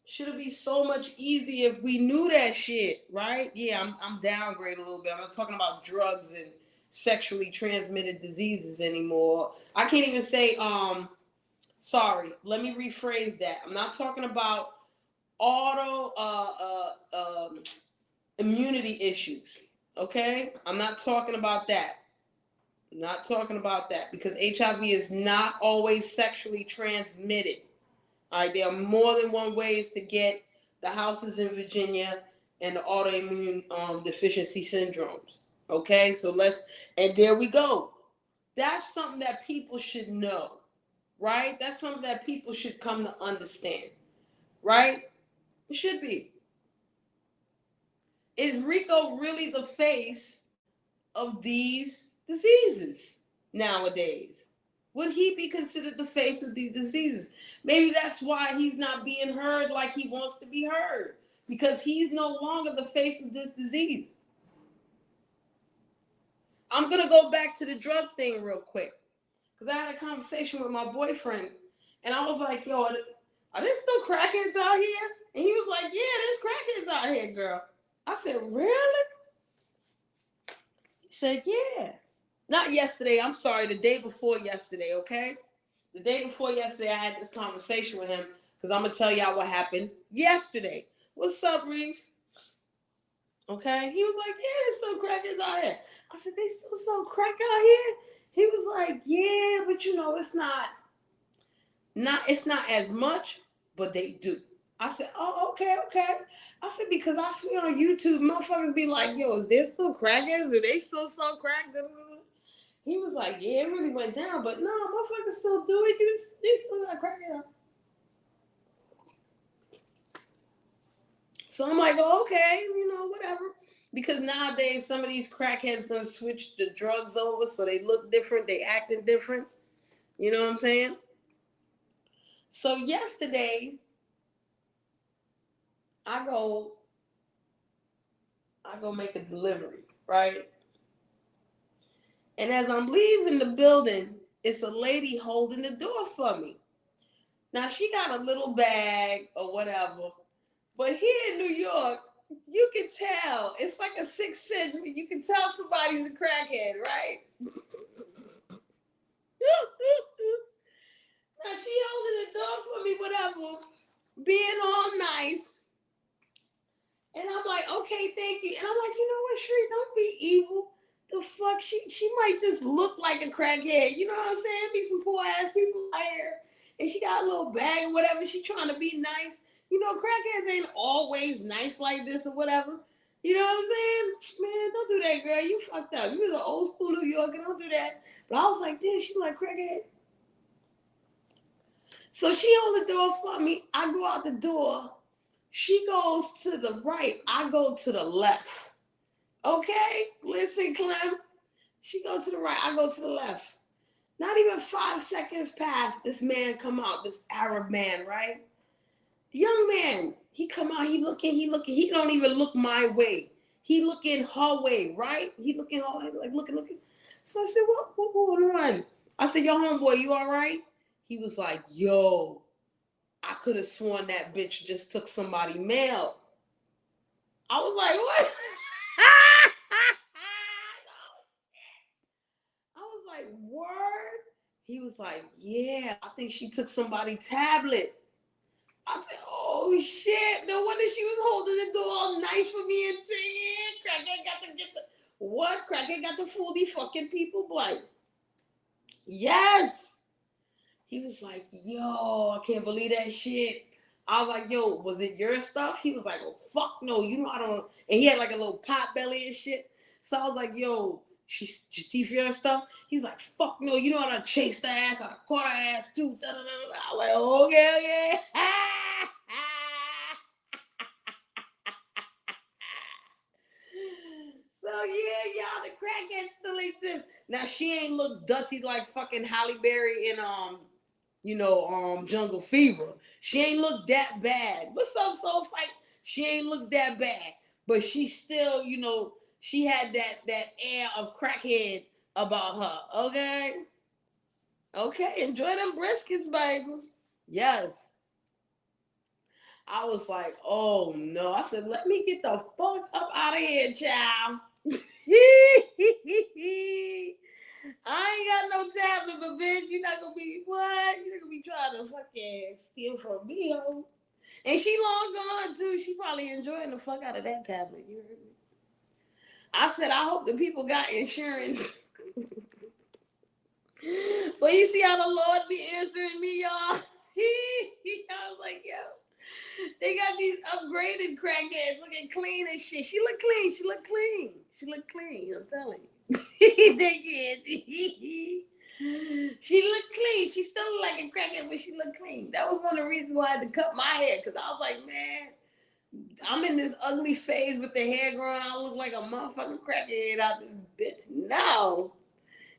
Should it be so much easier if we knew that shit, right? Yeah, I'm downgrading a little bit. I'm not talking about drugs and sexually transmitted diseases anymore. I can't even say sorry. Let me rephrase that. I'm not talking about auto immunity issues. Okay? I'm not talking about that. I'm not talking about that because HIV is not always sexually transmitted. All right, there are more than one ways to get the houses in Virginia and the autoimmune deficiency syndromes. Okay, so and there we go. That's something that people should know, right? That's something that people should come to understand, right? It should be. Is Rico really the face of these diseases nowadays? Would he be considered the face of these diseases? Maybe that's why he's not being heard like he wants to be heard, because he's no longer the face of this disease. I'm going to go back to the drug thing real quick, because I had a conversation with my boyfriend, and I was like, yo, are there still crackheads out here? And he was like, yeah, there's crackheads out here, girl. I said, really? He said, yeah. Not yesterday. I'm sorry. The day before yesterday, okay? The day before yesterday, I had this conversation with him because I'm going to tell y'all what happened yesterday. What's up, Reef? Okay? He was like, yeah, there's still crackers out here. I said, they still sell crack out here? He was like, yeah, but you know, it's not as much, but they do. I said, oh, okay. I said, because I see on YouTube, motherfuckers be like, yo, is there still crackers? Do they still sell crack? He was like, yeah, it really went down, but no, motherfuckers still do it. You still got crack out. So I'm like, oh, okay, you know, whatever. Because nowadays, some of these crackheads done switch the drugs over, so they look different, they acting different. You know what I'm saying? So yesterday, I go make a delivery, right? And as I'm leaving the building, it's a lady holding the door for me. Now, she got a little bag or whatever. But here in New York, you can tell. It's like a sixth sense. You can tell somebody's a crackhead, right? Now, she holding the door for me, whatever, being all nice. And I'm like, okay, thank you. And I'm like, you know what, Sheree, don't be evil. The fuck, she might just look like a crackhead. You know what I'm saying? Be some poor ass people out here. And she got a little bag or whatever. She trying to be nice. You know, crackheads ain't always nice like this or whatever. You know what I'm saying? Man, don't do that, girl. You fucked up. You was an old school New Yorker. Don't do that. But I was like, damn, she like crackhead. So she hold the door for me. I go out the door. She goes to the right. I go to the left. Okay? Listen, Clem. She goes to the right. I go to the left. Not even 5 seconds past, this man come out, this Arab man, right? Young man, he come out, he looking, he don't even look my way. He looking her way, right? He looking her way, like looking. So I said, what going on? I said, yo, homeboy, you all right? He was like, yo, I could have sworn that bitch just took somebody mail. I was like, what? I was like, word? He was like, yeah, I think she took somebody's tablet. I said, oh shit, no wonder she was holding the door all nice for me and singing. Crackhead got to get the, what? Crackhead got to fool these fucking people, boy. Yes. He was like, yo, I can't believe that shit. I was like, yo, was it your stuff? He was like, oh, fuck no, you know I don't. And he had like a little pot belly and shit. So I was like, yo, She thief your stuff. He's like, fuck no, you know how to chase the ass, I caught her ass too. Da, da, da, da. I'm like, okay. So yeah, y'all, the crackhead still exists. Now she ain't look dirty like fucking Halle Berry in Jungle Fever. She ain't look that bad. What's up, Soul Fight? She ain't look that bad, but she still, she had that air of crackhead about her. Okay, enjoy them briskets, baby. Yes. I was like, oh no. I said, let me get the fuck up out of here, child. I ain't got no tablet, but bitch, you're not gonna be what? You're not gonna be trying to fucking steal from me, ho. And she long gone too. She probably enjoying the fuck out of that tablet. You heard me? I said, I hope the people got insurance. But you see how the Lord be answering me, y'all? I was like, yo, they got these upgraded crackheads looking clean and shit. She look clean. I'm telling you. They can't. She look clean. She still look like a crackhead, but she look clean. That was one of the reasons why I had to cut my hair, because I was like, man, I'm in this ugly phase with the hair growing. I look like a motherfucking crackhead out this bitch. No.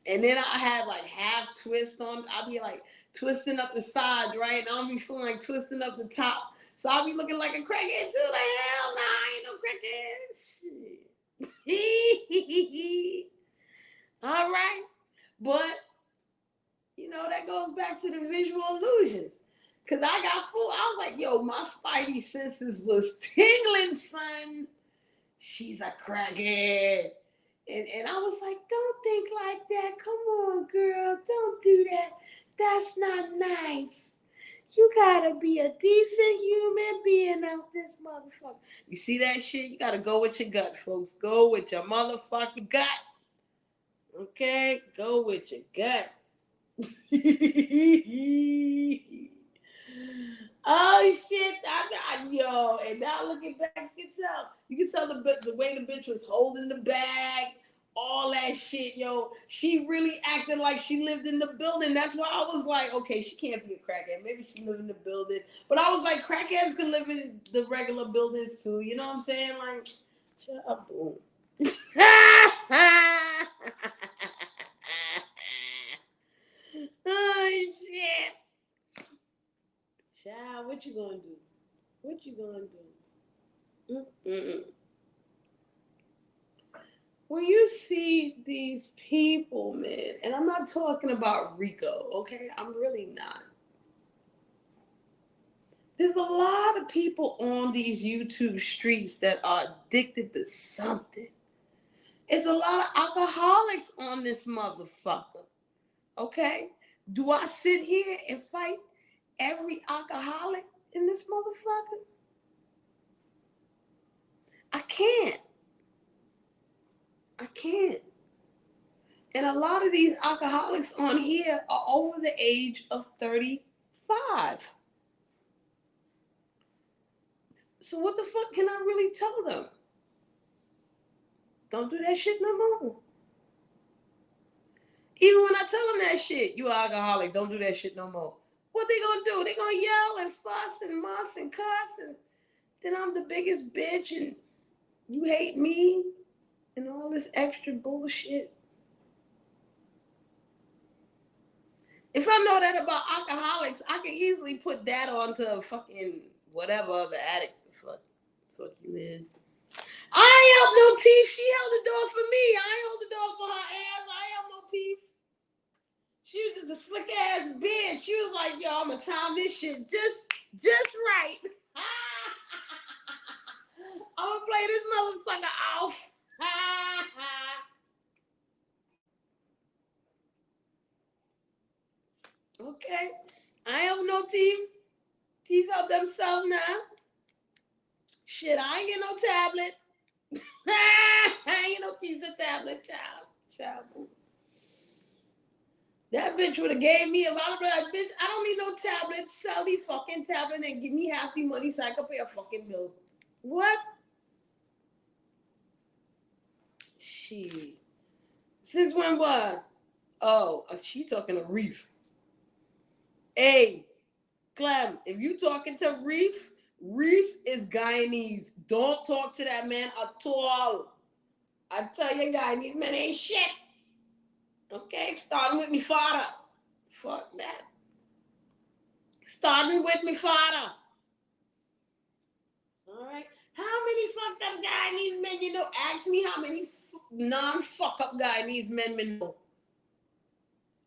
And then I had like half twist on. I'll be like twisting up the sides, right? And I'll be feeling like twisting up the top. So I'll be looking like a crackhead too. Like, hell nah, I ain't no crackhead. Shit. All right. But, that goes back to the visual illusions. Because I got fooled. I was like, yo, my spidey senses was tingling, son. She's a crackhead. And I was like, don't think like that. Come on, girl. Don't do that. That's not nice. You gotta be a decent human being out this motherfucker. You see that shit? You gotta go with your gut, folks. Go with your motherfucking gut. Okay? Go with your gut. Oh shit! Yo, and now looking back, you can tell the way the bitch was holding the bag, all that shit, yo. She really acted like she lived in the building. That's why I was like, okay, she can't be a crackhead. Maybe she lived in the building, but I was like, crackheads can live in the regular buildings too. You know what I'm saying? Like, shut up, boom. Oh shit. Child, what you gonna do? What you gonna do? Mm-mm. When you see these people, man, and I'm not talking about Rico, okay? I'm really not. There's a lot of people on these YouTube streets that are addicted to something. It's a lot of alcoholics on this motherfucker, okay? Do I sit here and fight every alcoholic in this motherfucker? I can't. And a lot of these alcoholics on here are over the age of 35. So what the fuck can I really tell them? Don't do that shit no more. Even when I tell them that shit, you alcoholic, don't do that shit no more. What they gonna do? They gonna yell and fuss and muss and cuss, and then I'm the biggest bitch and you hate me and all this extra bullshit. If I know that about alcoholics, I can easily put that onto a fucking whatever other addict the fuck you is. I ain't help no teeth. She held the door for me. I ain't hold the door for her ass. I ain't help no teeth. She was just a slick ass bitch. She was like, yo, I'm gonna time this shit just right. I'm gonna play this motherfucker off. Okay. I have no teeth. Teeth help themselves now. Shit, I ain't get no tablet. I ain't get no piece of tablet, child. That bitch would have gave me, if I would be like, bitch, I don't need no tablet. Sell the fucking tablet and give me half the money so I can pay a fucking bill. What? Shit. Since when what? Oh, she talking to Reef. Hey, Clem, if you talking to Reef, Reef is Guyanese. Don't talk to that man at all. I tell you, Guyanese men ain't shit. Okay, starting with me father. Fuck that. Starting with me father. All right. How many fucked up Guyanese men you know? Ask me how many non-fuck up Guyanese men we know.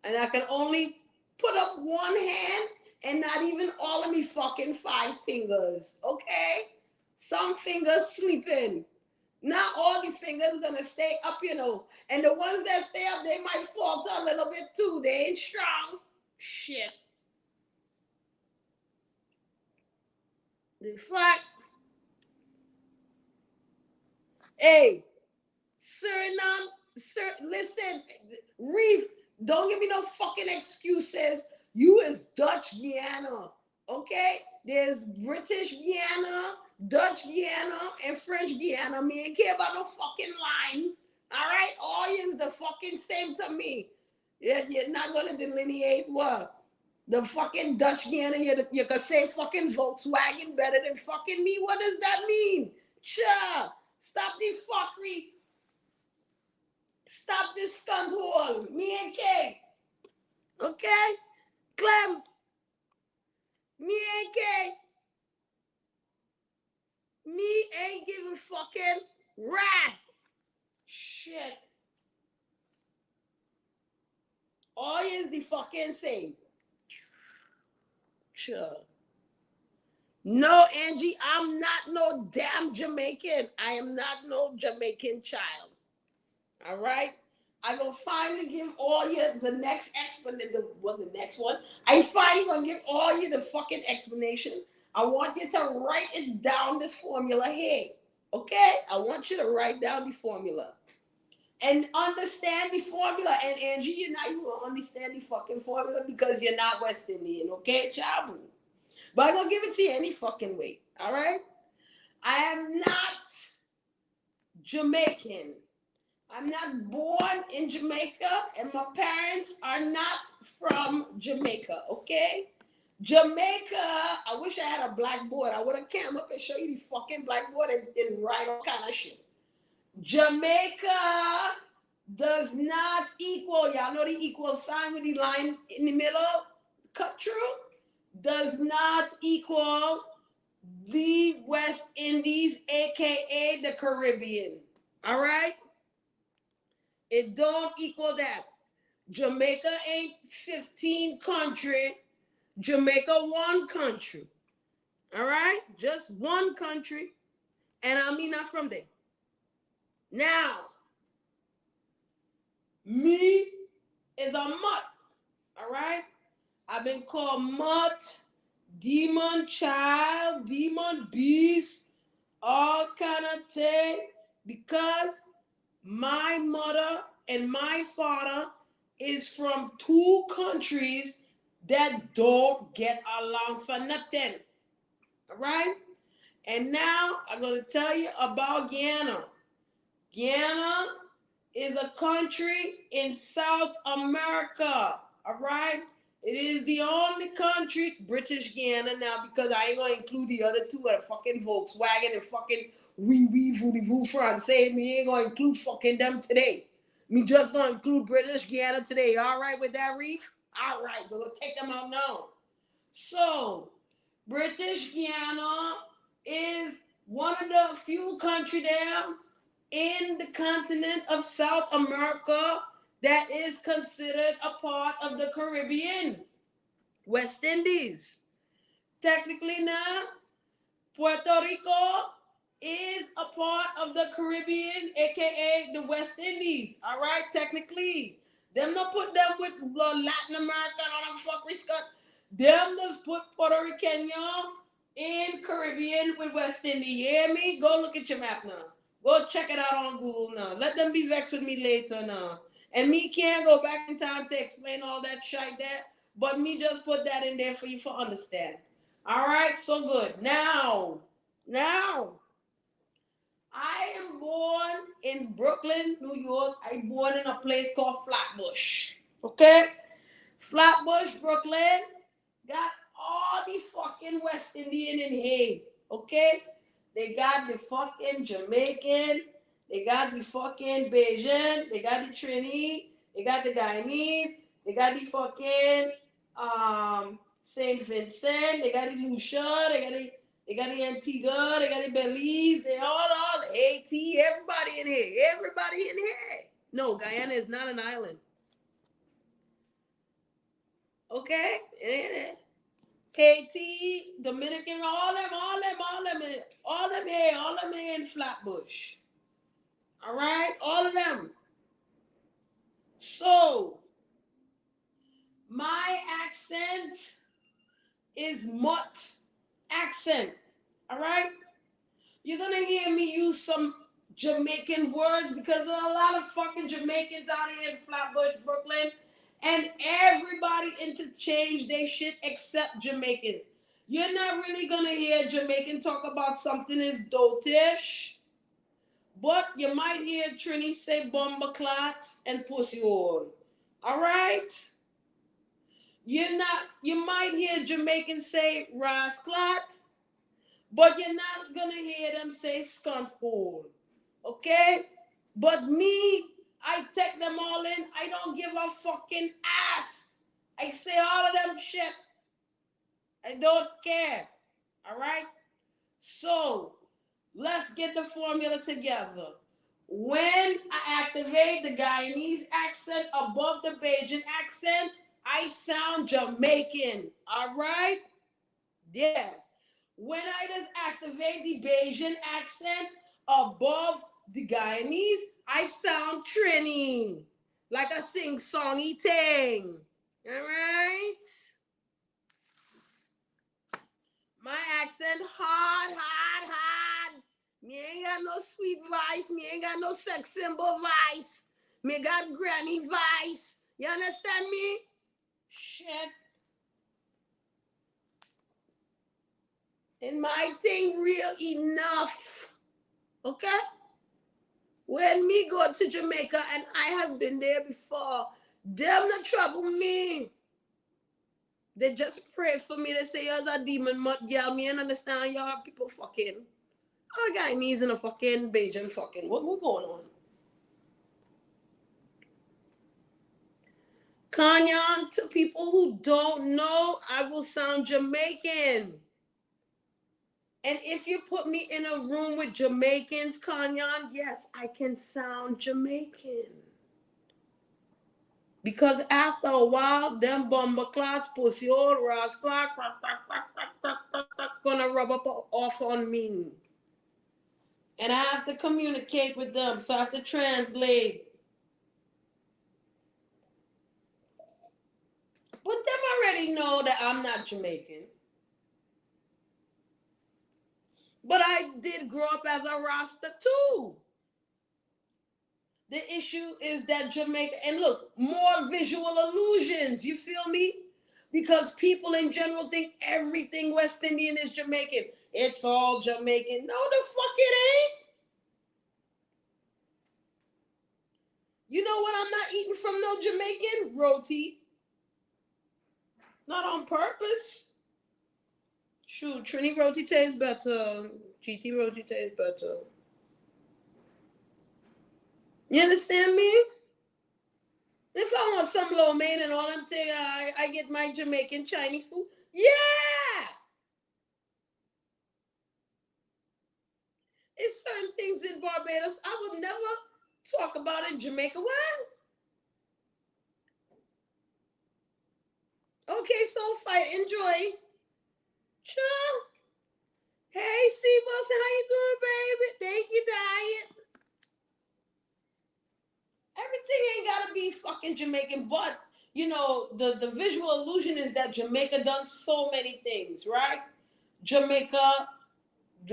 And I can only put up one hand and not even all of me fucking 5 fingers. Okay? Some fingers sleeping. Not all the fingers gonna stay up, you know. And the ones that stay up, they might falter a little bit too. They ain't strong. Shit. The fuck? Hey, Suriname, listen, Reef, don't give me no fucking excuses. You is Dutch Guiana, okay? There's British Guiana, Dutch Guiana, and French Guiana. Me ain't care about no fucking line. All right? All is the fucking same to me. You're not gonna delineate what? The fucking Dutch Guiana, you can say fucking Volkswagen better than fucking me. What does that mean? Cha! Stop the fuckery. Stop this stunt hole. Me and Kay. Okay? Clem. Me and Kay. Me ain't giving fucking ras. Shit. All is the fucking same. Sure. No, Angie, I'm not no damn Jamaican. I am not no Jamaican child. All right? I gonna finally give all you the next explanation. The next one. I finally gonna give all you the fucking explanation. I want you to write it down, this formula here. Okay? I want you to write down the formula. And understand the formula. And Angie, you're not even gonna understand the fucking formula because you're not West Indian, okay, Chabu? But I'm gonna give it to you any fucking way. All right? I am not Jamaican. I'm not born in Jamaica, and my parents are not from Jamaica, okay? Jamaica, I wish I had a blackboard. I would have come up and show you the fucking blackboard and write all kind of shit. Jamaica does not equal, y'all know the equal sign with the line in the middle, cut through? Does not equal the West Indies, aka the Caribbean. All right? It don't equal that. Jamaica ain't 15 country. Jamaica one country. All right? Just one country. And I mean not from there. Now, me is a mutt. All right? I've been called mutt, demon child, demon beast, all kind of thing, because my mother and my father is from 2 countries that don't get along for nothing. All right? And now I'm going to tell you about Guyana. Guyana is a country in South America. All right? It is the only country, British Guiana now, because I ain't going to include the other 2 of the fucking Volkswagen and fucking wee voodoo France. Saying me ain't going to include fucking them today. Me just going to include British Guiana today. All right with that, Reef? All right, we're going to take them out now. So, British Guiana is one of the few countries there in the continent of South America that is considered a part of the Caribbean, West Indies. Technically now, Puerto Rico is a part of the Caribbean, aka the West Indies. All right, technically. Them not put them with Latin America and all them fuckery Scott. Them just put Puerto Rican in Caribbean with West Indies. You hear me? Go look at your map now. Go check it out on Google now. Let them be vexed with me later now. And me can't go back in time to explain all that shit there, but me just put that in there for you to understand. All right, so good. Now, I am born in Brooklyn, New York. I born in a place called Flatbush. Okay? Flatbush, Brooklyn. Got all the fucking West Indian in here. Okay? They got the fucking Jamaican. They got the fucking Bajan. They got the Trini. They got the Guyanese. They got the fucking Saint Vincent. They got the Lucia. They got the Antigua, they got the Belize, they all Haiti, everybody in here. Everybody in here. No, Guyana is not an island. Okay? Haiti, Dominican, all them here in Flatbush. All right? All of them. So, my accent is mutt accent. All right? You're going to hear me use some Jamaican words because there's a lot of fucking Jamaicans out here in Flatbush, Brooklyn, and everybody interchange their shit except Jamaican. You're not really going to hear Jamaican talk about something as dotish, but you might hear Trini say bomba clot and pussy hole. All right? You might hear Jamaican say rasclat, but you're not gonna hear them say skunt hole. Okay? But me, I take them all in. I don't give a fucking ass. I say all of them shit. I don't care. All right? So, let's get the formula together. When I activate the Guyanese accent above the Bajan accent, I sound Jamaican. All right? Yeah. When I just activate the Bajan accent above the Guyanese, I sound Trini. Like a sing-songy thing. All right? My accent hard. Me ain't got no sweet voice. Me ain't got no sex symbol voice. Me got granny voice. You understand me? Shit. And my thing real enough. Okay? When me go to Jamaica, and I have been there before, them not trouble me. They just pray for me. They say, you're a demon mud girl. Me and understand y'all people fucking. Our guy needs in a fucking Bajan fucking. What going on? Kanyan, to people who don't know, I will sound Jamaican. And if you put me in a room with Jamaicans, Kanyan, yes, I can sound Jamaican. Because after a while, them bomber clots, pussy old, ras clock, gonna rub up off on me. And I have to communicate with them, so I have to translate. But them already know that I'm not Jamaican. But I did grow up as a Rasta too. The issue is that Jamaica, and look, more visual illusions, you feel me? Because people in general think everything West Indian is Jamaican. It's all Jamaican. No, the fuck it ain't. You know what I'm not eating from no Jamaican? Roti. Not on purpose. Shoot, Trini roti tastes better. GT roti tastes better. You understand me? If I want some lo mein and all I'm saying, I get my Jamaican Chinese food. Yeah! It's certain things in Barbados I would never talk about in Jamaica. What? Okay, so fight. Enjoy. Sure. Hey, C. Wilson, how you doing, baby? Thank you, Diet. Everything ain't gotta be fucking Jamaican, but you know, the visual illusion is that Jamaica done so many things, right? Jamaica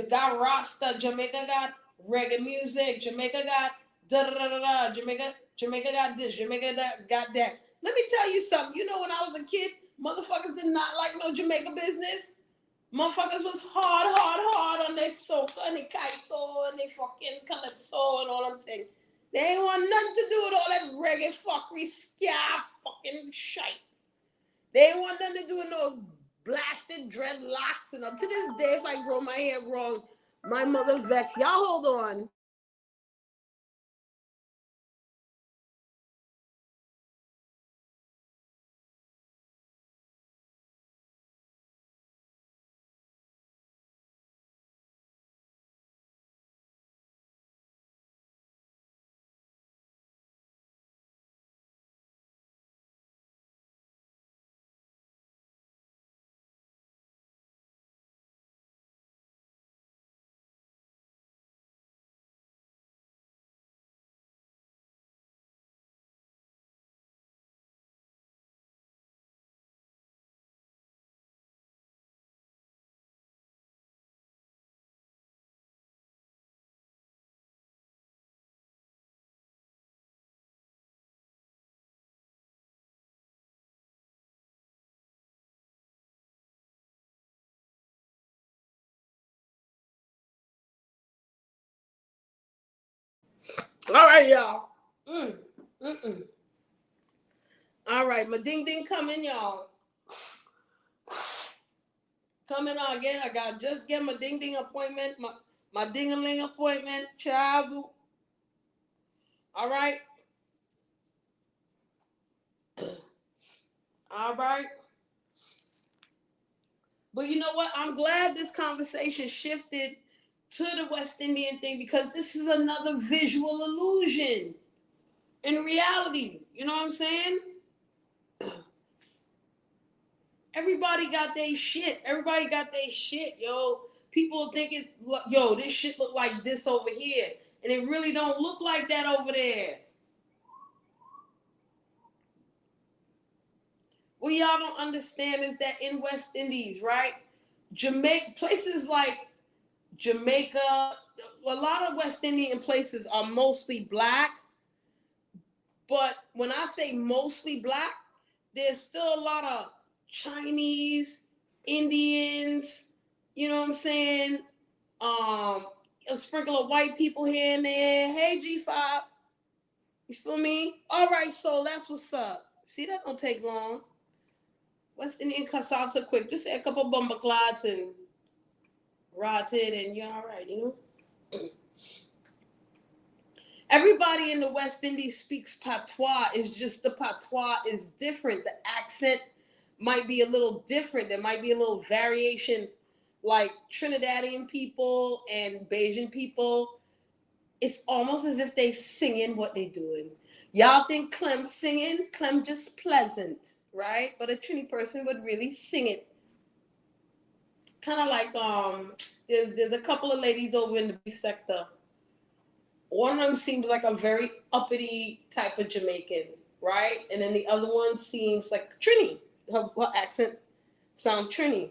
got Rasta, Jamaica got reggae music, Jamaica got da da da da da, Jamaica got this, Jamaica got that. Let me tell you something. You know, when I was a kid, motherfuckers did not like no Jamaica business. Motherfuckers was hard on their soca and their kaiso and their fucking calypso and all them things. They ain't want nothing to do with all that reggae fuckery, scaff, fucking shite. They ain't want nothing to do with no blasted dreadlocks. And up to this day, if I grow my hair wrong, my mother vexed. Y'all hold on. All right, y'all. All right, my ding ding coming, y'all. Coming on again. I got just get my ding ding appointment, my ding a ling appointment. Child. All right. All right. But you know what? I'm glad this conversation shifted to the West Indian thing because this is another visual illusion in reality. You know what I'm saying? Everybody got their shit. Everybody got their shit, yo. People think it's, yo, this shit look like this over here. And it really don't look like that over there. What y'all don't understand is that in West Indies, right? Jamaica, places like Jamaica, a lot of West Indian places are mostly black. But when I say mostly black, there's still a lot of Chinese, Indians, you know what I'm saying? A sprinkle of white people here and there. Hey, G5. You feel me? All right, so that's what's up. See, that don't take long. West Indian cuss out so quick. Just say a couple bumper clots and rotted and you're all right, you know? Everybody in the West Indies speaks patois. It's just the patois is different. The accent might be a little different. There might be a little variation. Like Trinidadian people and Bajan people, it's almost as if they singing what they doing. Y'all think Clem singing? Clem just pleasant, right? But a Trini person would really sing it. Kind of like there's a couple of ladies over in the beef sector. One of them seems like a very uppity type of Jamaican, right? And then the other one seems like Trini. Her accent sounds Trini.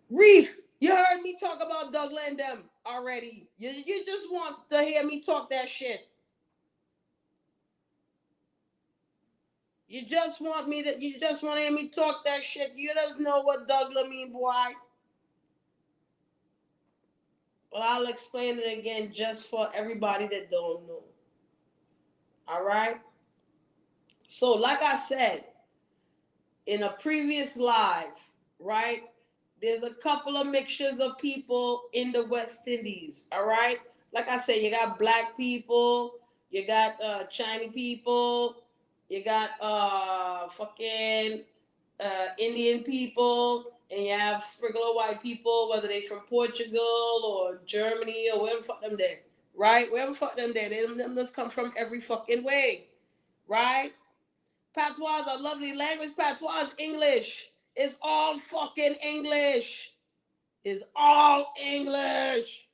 Reef, you heard me talk about Douglas and them already. You just want to hear me talk that shit. You just want to hear me talk that shit. You just know what Douglas mean, boy. But I'll explain it again just for everybody that don't know. All right? So, like I said in a previous live, right? There's a couple of mixtures of people in the West Indies, all right? Like I said, you got black people, you got Chinese people, you got fucking Indian people, and you have sprinkle of white people, whether they from Portugal or Germany or wherever fuck them there, right? Wherever fuck them there, them just come from every fucking way, right? Patois is a lovely language. Patois is English. It's all fucking English. It's all English.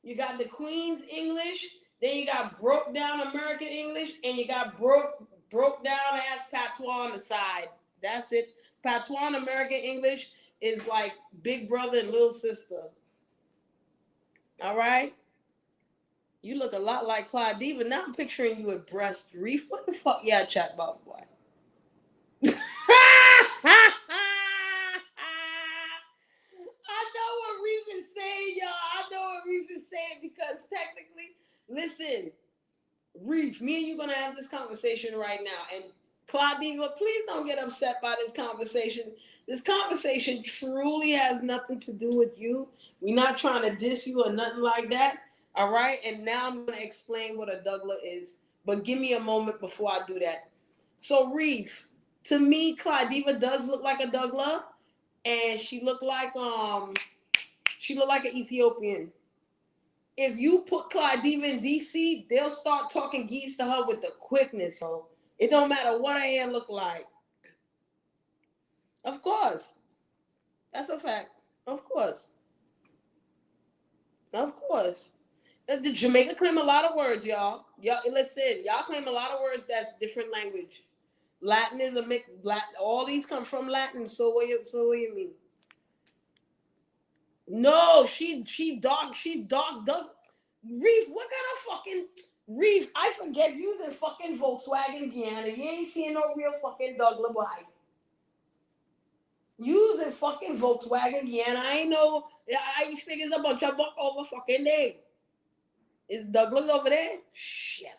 You got the Queen's English, then you got broke down American English, and you got broke down ass patois on the side. That's it. Patois in American English is like big brother and little sister. All right? You look a lot like Clyde Diva. Now I'm picturing you with breast reef. What the fuck y'all chat about, boy? Listen, Reef, me and you gonna have this conversation right now. And Claudiva, please don't get upset by this conversation. This conversation truly has nothing to do with you. We're not trying to diss you or nothing like that. All right. And now I'm gonna explain what a Dougla is. But give me a moment before I do that. So Reef, to me, Claudiva does look like a Dougla, and she looked like an Ethiopian. If you put Claudiva in DC, they'll start talking geese to her with the quickness. Yo. It don't matter what her hair look like. Of course. That's a fact. Of course. Of course. The Jamaica claim a lot of words, y'all. Y'all listen, y'all claim a lot of words that's different language. Latin is a mix. All these come from Latin. So what you mean? No, she dark. Reef, what kind of fucking Reef? I forget using fucking Volkswagen Guyana. You ain't seeing no real fucking Douglas boy. Using fucking Volkswagen Guyana. I ain't know. I figures a bunch of buck over fucking day. Is Douglas over there? Shit.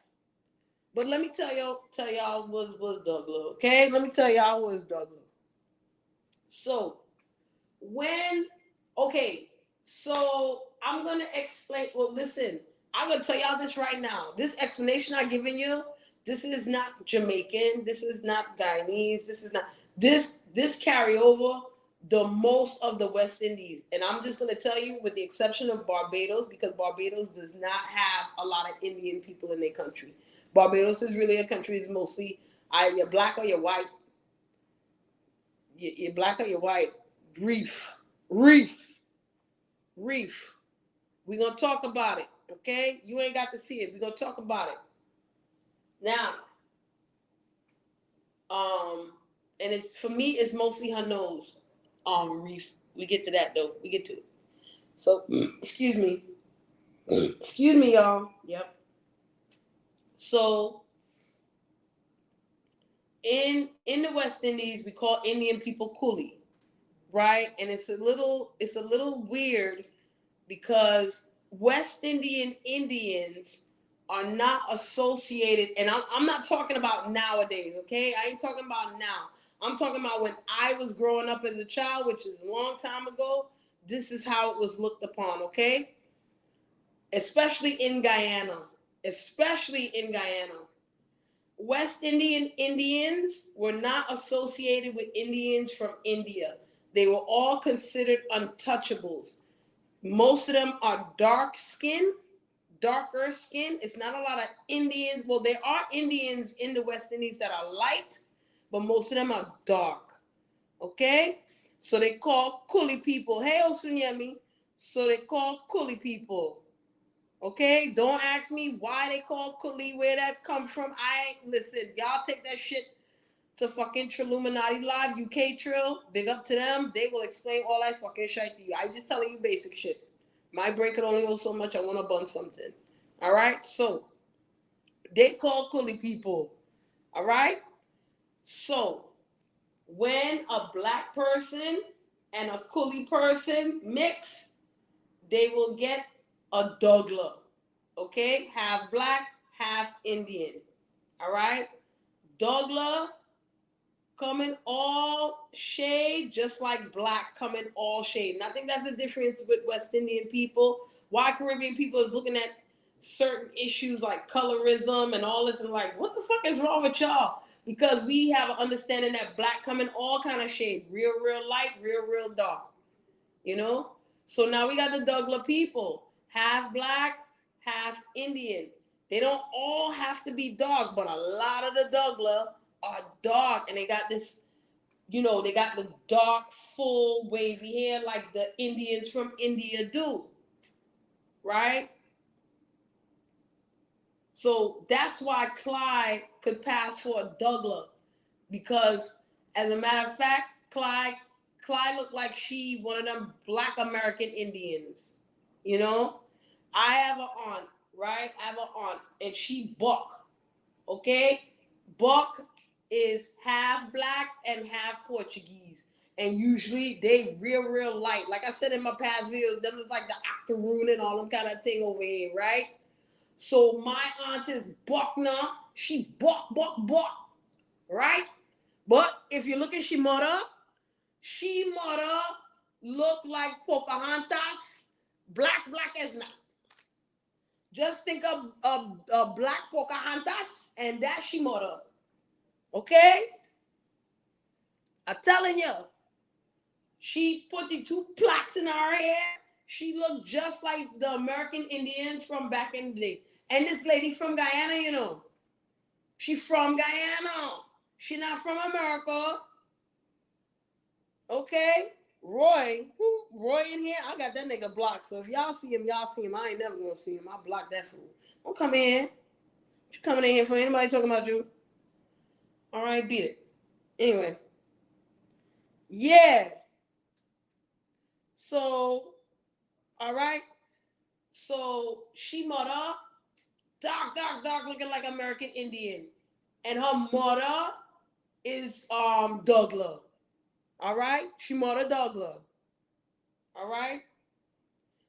But let me tell y'all was Douglas. Okay, let me tell y'all was Douglas. So so I'm gonna explain. Well, listen, I'm gonna tell y'all this right now. This explanation I'm giving you, this is not Jamaican. This is not Guyanese. This is not this carry over the most of the West Indies. And I'm just gonna tell you, with the exception of Barbados, because Barbados does not have a lot of Indian people in their country. Barbados is really a country is mostly you're black or you're white. You're black or you're white. Reef. We're going to talk about it, okay? You ain't got to see it. We're going to talk about it. Now, and it's for me, it's mostly her nose. Reef. We get to that, though. We get to it. So, excuse me. Excuse me, y'all. Yep. So, in the West Indies, we call Indian people Coolie, right? And it's a little weird because West Indian Indians are not associated, and I'm not talking about nowadays, okay? I ain't talking about now. I'm talking about when I was growing up as a child, which is a long time ago. This is how it was looked upon, okay? Especially in Guyana. West Indian Indians were not associated with Indians from India. They were all considered untouchables. Most of them are darker skin. It's not a lot of Indians. Well, there are Indians in the West Indies that are light, but most of them are dark. Okay? So they call Coolie people. Hey, Osunyemi. So they call Coolie people. Okay? Don't ask me why they call Coolie, where that come from. Listen, y'all take that shit to fucking Trilluminati Live, UK Trill. Big up to them. They will explain all that fucking shit to you. I just telling you basic shit. My brain could only go so much. I want to bun something. All right? So, they call Coolie people. All right? So, when a black person and a Coolie person mix, they will get a Dougla. Okay? Half black, half Indian. All right? Dougla come in all shade, just like black come in all shade. And I think that's the difference with West Indian people. Why Caribbean people is looking at certain issues like colorism and all this and like, what the fuck is wrong with y'all? Because we have an understanding that black come in all kind of shade. Real light, real dark. You know? So now we got the Dougla people. Half black, half Indian. They don't all have to be dark, but a lot of the Dougla are dark, and they got this, they got the dark, full, wavy hair like the Indians from India do, right? So that's why Clyde could pass for a Dougla, because as a matter of fact, Clyde looked like she one of them black American Indians, I have an aunt, right? I have an aunt, and she buck, okay? Buck is half black and half Portuguese. And usually they real light. Like I said in my past videos, them is like the octoroon and all them kind of thing over here, right? So my aunt is Buckner. She buck, right? But if you look at she mother look like Pocahontas, black as night. Just think of a black Pocahontas, and that's she mother. Okay? I'm telling you. She put the two plaques in her hair. She looked just like the American Indians from back in the day. And this lady from Guyana, you know. She from Guyana. She not from America. Okay? Roy in here, I got that nigga blocked. So if y'all see him, y'all see him. I ain't never gonna see him. I blocked that fool. Don't come in here. You coming in here for anybody talking about you? All right, beat it. Anyway. Yeah. So, all right. So she mother, dark, looking like American Indian. And her mother is Douglas. All right? She mother Douglas. All right?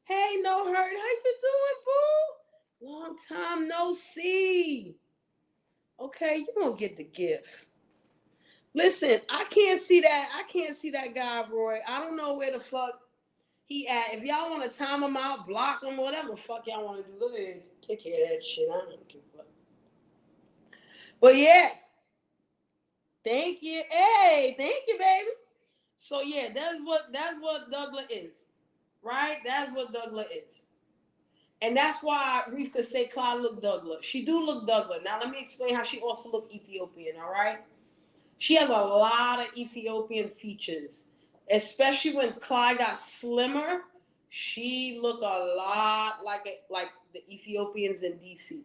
Hey, no hurt. How you doing, boo? Long time no see. Okay, you gonna get the gift. Listen, I can't see that guy, Roy. I don't know where the fuck he at. If y'all want to time him out, block him, whatever the fuck y'all want to do, go ahead. Take care of that shit. I don't give a fuck. But yeah. Thank you. Hey, thank you, baby. So yeah, that's what Douglas is. Right? That's what Douglas is. And that's why Reef could say Clyde look Douglas. She do look Douglas. Now let me explain how she also look Ethiopian, all right? She has a lot of Ethiopian features. Especially when Clyde got slimmer, she looked a lot like the Ethiopians in DC.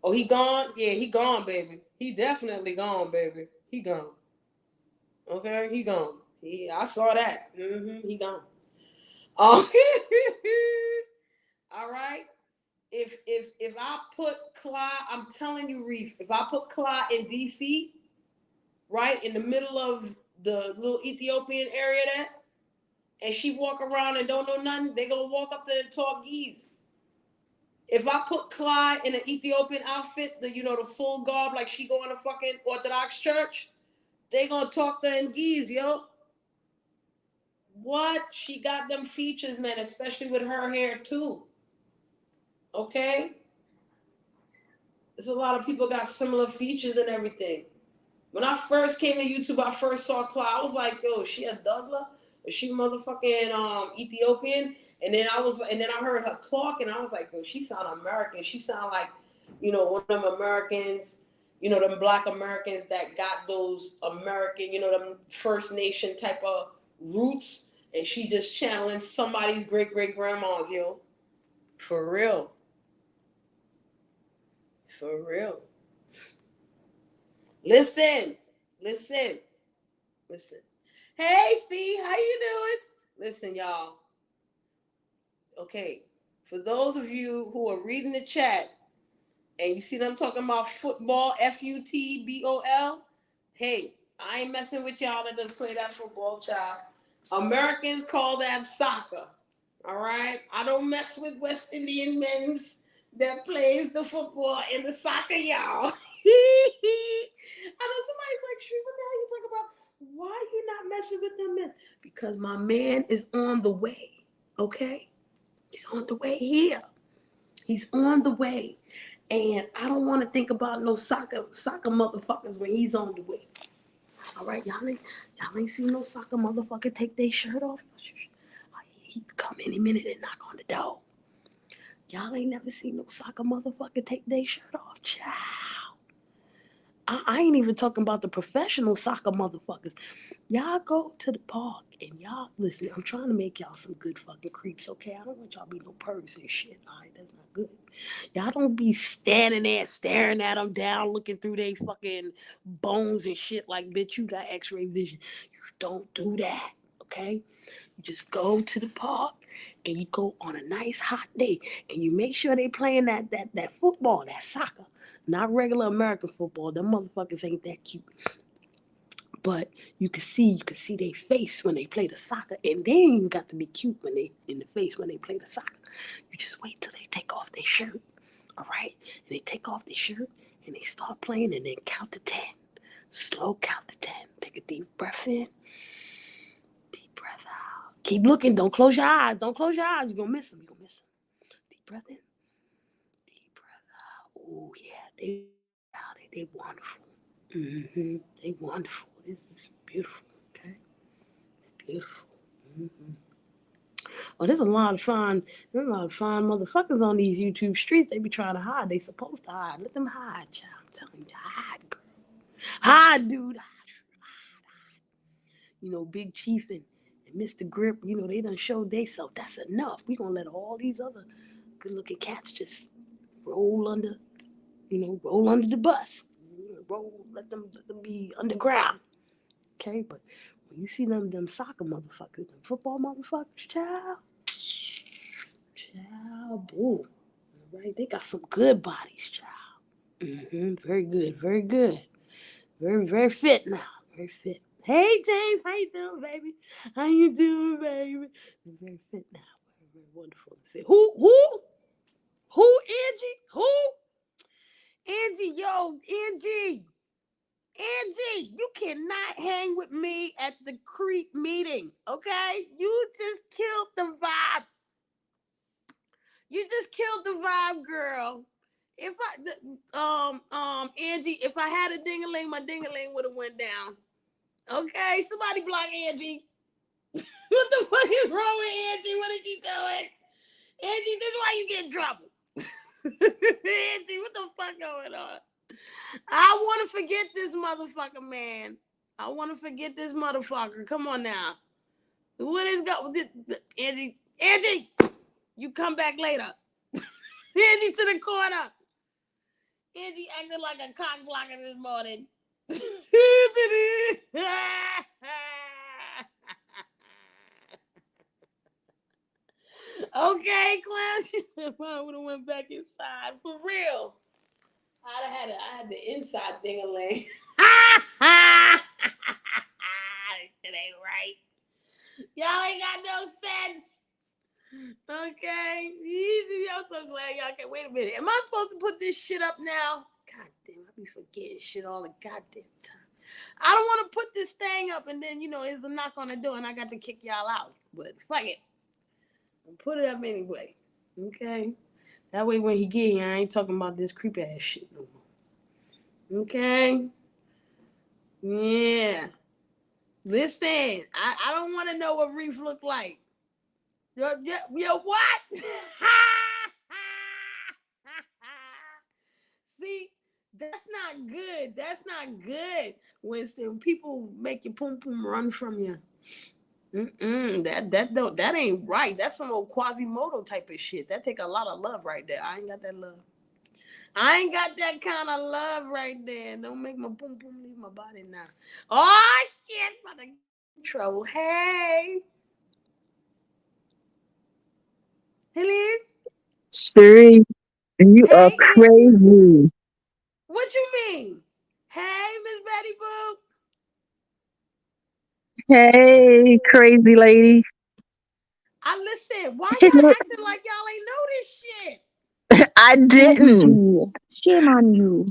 Oh, he gone? Yeah, he gone, baby. He definitely gone, baby. He gone. Okay, he gone. I saw that. He gone. All right. If I put Clyde, I'm telling you, Reef, if I put Clyde in DC, right, in the middle of the little Ethiopian area there, and she walk around and don't know nothing, they gonna walk up there and talk geese. If I put Clyde in an Ethiopian outfit, the full garb, like she go in a fucking Orthodox church, they gonna talk to in geese, yo. What? She got them features, man, especially with her hair too. Okay? There's a lot of people got similar features and everything. When I first came to YouTube, I first saw Clyde. I was like, yo, is she a Douglas? Is she motherfucking Ethiopian? And then I heard her talk, and I was like, yo, she sound American. She sound like, one of them Americans, them black Americans that got those American, them First Nation type of roots. And she just channeling somebody's great-great-grandmas, yo. For real. For real. Listen. Hey, Fee, how you doing? Listen, y'all. Okay, for those of you who are reading the chat and you see them talking about football, F-U-T-B-O-L, hey, I ain't messing with y'all that does play that football, child. Americans call that soccer, all right? I don't mess with West Indian men that plays the football and the soccer, y'all. I know somebody's like, Shree, what the hell are you talking about? Why are you not messing with them men? Because my man is on the way, okay? He's on the way here. He's on the way. And I don't want to think about no soccer motherfuckers when he's on the way. All right, y'all ain't seen no soccer motherfucker take their shirt off. He could come any minute and knock on the door. Y'all ain't never seen no soccer motherfucker take their shirt off. Child. I ain't even talking about the professional soccer motherfuckers. Y'all go to the park and y'all, listen, I'm trying to make y'all some good fucking creeps, okay? I don't want y'all to be no pervs and shit, all right? That's not good. Y'all don't be standing there staring at them down, looking through their fucking bones and shit like, bitch, you got x-ray vision. You don't do that, okay? You just go to the park and you go on a nice hot day and you make sure they playing that football, that soccer. Not regular American football. Them motherfuckers ain't that cute. But you can see their face when they play the soccer, and they ain't even got to be cute when they in the face when they play the soccer. You just wait till they take off their shirt. All right, and they take off their shirt and they start playing and then count to 10. Slow count to 10. Take a deep breath in, deep breath out. Keep looking. Don't close your eyes. Don't close your eyes. You're gonna miss them. You're gonna miss them. Deep breath in, deep breath out. Oh yeah, they wonderful. They wonderful. This is beautiful. Okay, it's beautiful. Oh, there's a lot of fine motherfuckers on these YouTube streets. They be trying to hide. They supposed to hide. Let them hide, child. I'm telling you, hide, girl. Hide, dude. You know, Big Chief and Mr. Grip, you know, they done showed they self. That's enough. We gonna let all these other good looking cats just roll under, roll under the bus. Let them be underground. Okay, but when you see them soccer motherfuckers, them football motherfuckers, child, boo. All right, they got some good bodies, child. Very good, very good. Very, very fit now. Very fit. Hey James, how you doing, baby? How you doing, baby? They're very fit now. Very, very wonderful and fit. Who, Angie? Who? Angie, yo, Angie, you cannot hang with me at the creep meeting, okay? You just killed the vibe. You just killed the vibe, girl. If Angie, if I had a ding-a-ling, my ding-a-ling would have went down. Okay, somebody block Angie. What the fuck is wrong with Angie? What is she doing? Angie, this is why you get in trouble. Angie, what the fuck going on? I want to forget this motherfucker, man. I want to forget this motherfucker. Come on now. What is going? Angie, you come back later. Angie to the corner. Angie acting like a cock blocker this morning. Okay, Clown. She said, "I would have went back inside for real. I had the inside thing a laying. It ain't right. Y'all ain't got no sense. Okay, easy. I'm so glad y'all can. Wait a minute. Am I supposed to put this shit up now? God damn, I be forgetting shit all the goddamn time. I don't want to put this thing up and then, it's a knock on the door and I got to kick y'all out. But fuck it. I'll put it up anyway. Okay? That way when he get here, I ain't talking about this creepy ass shit no more. Okay? Yeah. Listen, I don't want to know what Reef look like. Yo, what? See, that's not good. That's not good when people make your pum pum run from you. That ain't right. That's some old Quasimodo type of shit. That take a lot of love right there. I ain't got that love. I ain't got that kind of love right there. Don't make my pum pum leave my body now. Oh shit, about to get in trouble. Hey. Hello? Sheree, you are Hey, Angie. crazy. What you mean? Hey, Miss Betty Boo. Hey, crazy lady. I listen. Why y'all acting like y'all ain't know this shit? I didn't. Shame on you.